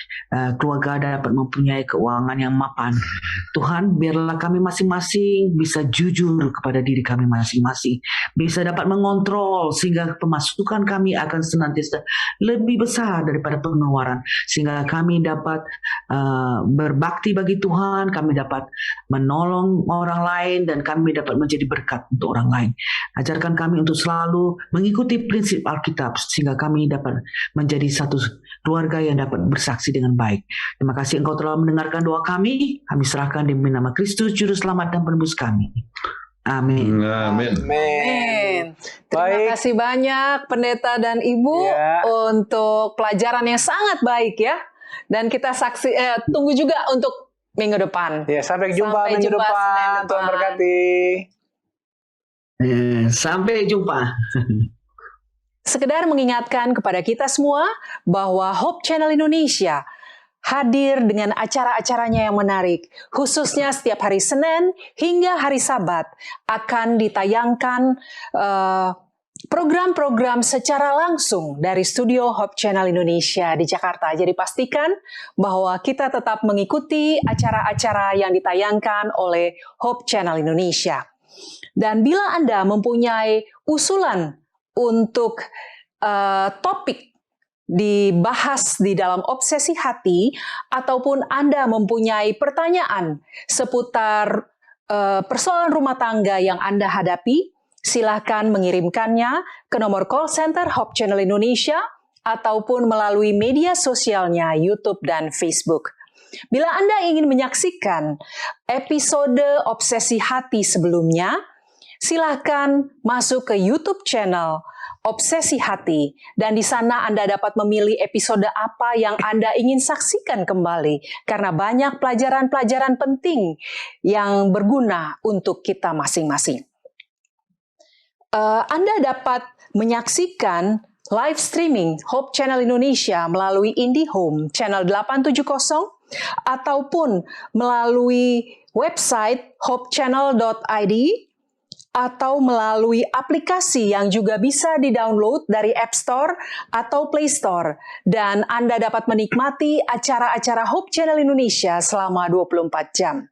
keluarga dapat mempunyai keuangan yang mapan. Tuhan, biarlah kami masing-masing bisa jujur kepada diri kami masing-masing, bisa dapat mengontrol sehingga pemasukan kami akan senantiasa lebih besar daripada pengeluaran, sehingga kami dapat berbakti bagi Tuhan, kami dapat menolong orang lain, dan kami dapat menjadi berkat untuk orang lain. Ajarkan kami untuk selalu mengikuti prinsip Alkitab sehingga kami dapat menjadi satu keluarga yang dapat bersaksi dengan baik. Terima kasih Engkau telah mendengarkan doa kami. Kami serahkan demi nama Kristus Juru Selamat dan Penebus kami. Amin. Amin. Terima kasih banyak Pendeta dan Ibu untuk pelajaran yang sangat baik ya. Dan kita tunggu juga untuk minggu depan. Ya, sampai jumpa minggu depan. Tuhan berkati. Sampai jumpa. Sekedar mengingatkan kepada kita semua bahwa Hope Channel Indonesia hadir dengan acara-acaranya yang menarik. Khususnya setiap hari Senin hingga hari Sabat akan ditayangkan program-program secara langsung dari studio Hope Channel Indonesia di Jakarta. Jadi pastikan bahwa kita tetap mengikuti acara-acara yang ditayangkan oleh Hope Channel Indonesia. Dan bila Anda mempunyai usulan untuk topik dibahas di dalam Obsesi Hati, ataupun Anda mempunyai pertanyaan seputar persoalan rumah tangga yang Anda hadapi, silakan mengirimkannya ke nomor call center Hope Channel Indonesia ataupun melalui media sosialnya YouTube dan Facebook. Bila Anda ingin menyaksikan episode Obsesi Hati sebelumnya, silakan masuk ke YouTube channel Obsesi Hati, dan di sana Anda dapat memilih episode apa yang Anda ingin saksikan kembali, karena banyak pelajaran-pelajaran penting yang berguna untuk kita masing-masing. Anda dapat menyaksikan live streaming Hope Channel Indonesia melalui IndiHome Channel 870 ataupun melalui website hopechannel.id atau melalui aplikasi yang juga bisa di-download dari App Store atau Play Store. Dan Anda dapat menikmati acara-acara Hope Channel Indonesia selama 24 jam.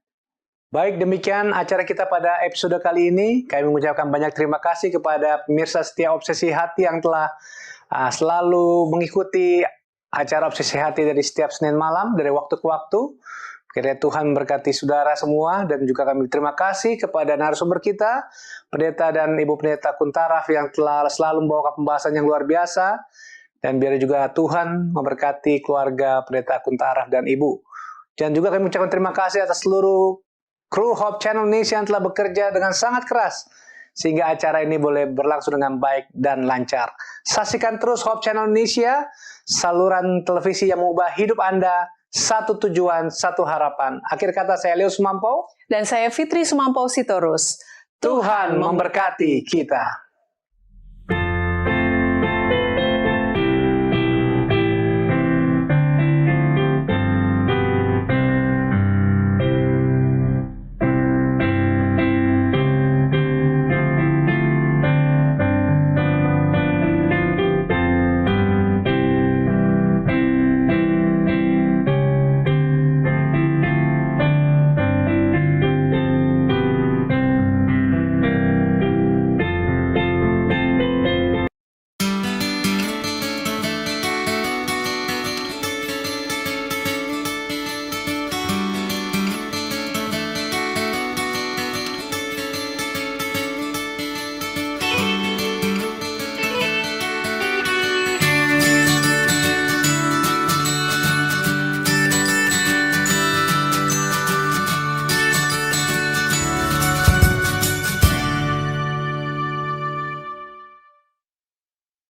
Baik, demikian acara kita pada episode kali ini. Kami mengucapkan banyak terima kasih kepada pemirsa setia Obsesi Hati yang telah selalu mengikuti acara Obsesi Hati dari setiap Senin malam, dari waktu ke waktu. Kiranya Tuhan memberkati saudara semua, dan juga kami terima kasih kepada narasumber kita, Pendeta dan Ibu Pendeta Kuntaraf yang telah selalu membawa pembahasan yang luar biasa. Dan biar juga Tuhan memberkati keluarga Pendeta Kuntaraf dan Ibu. Dan juga kami mengucapkan terima kasih atas seluruh kru Hope Channel Indonesia yang telah bekerja dengan sangat keras sehingga acara ini boleh berlangsung dengan baik dan lancar. Saksikan terus Hope Channel Indonesia, saluran televisi yang mengubah hidup Anda, satu tujuan, satu harapan. Akhir kata, saya Leo Sumampau. Dan saya Fitri Sumampau Sitorus. Tuhan memberkati kita.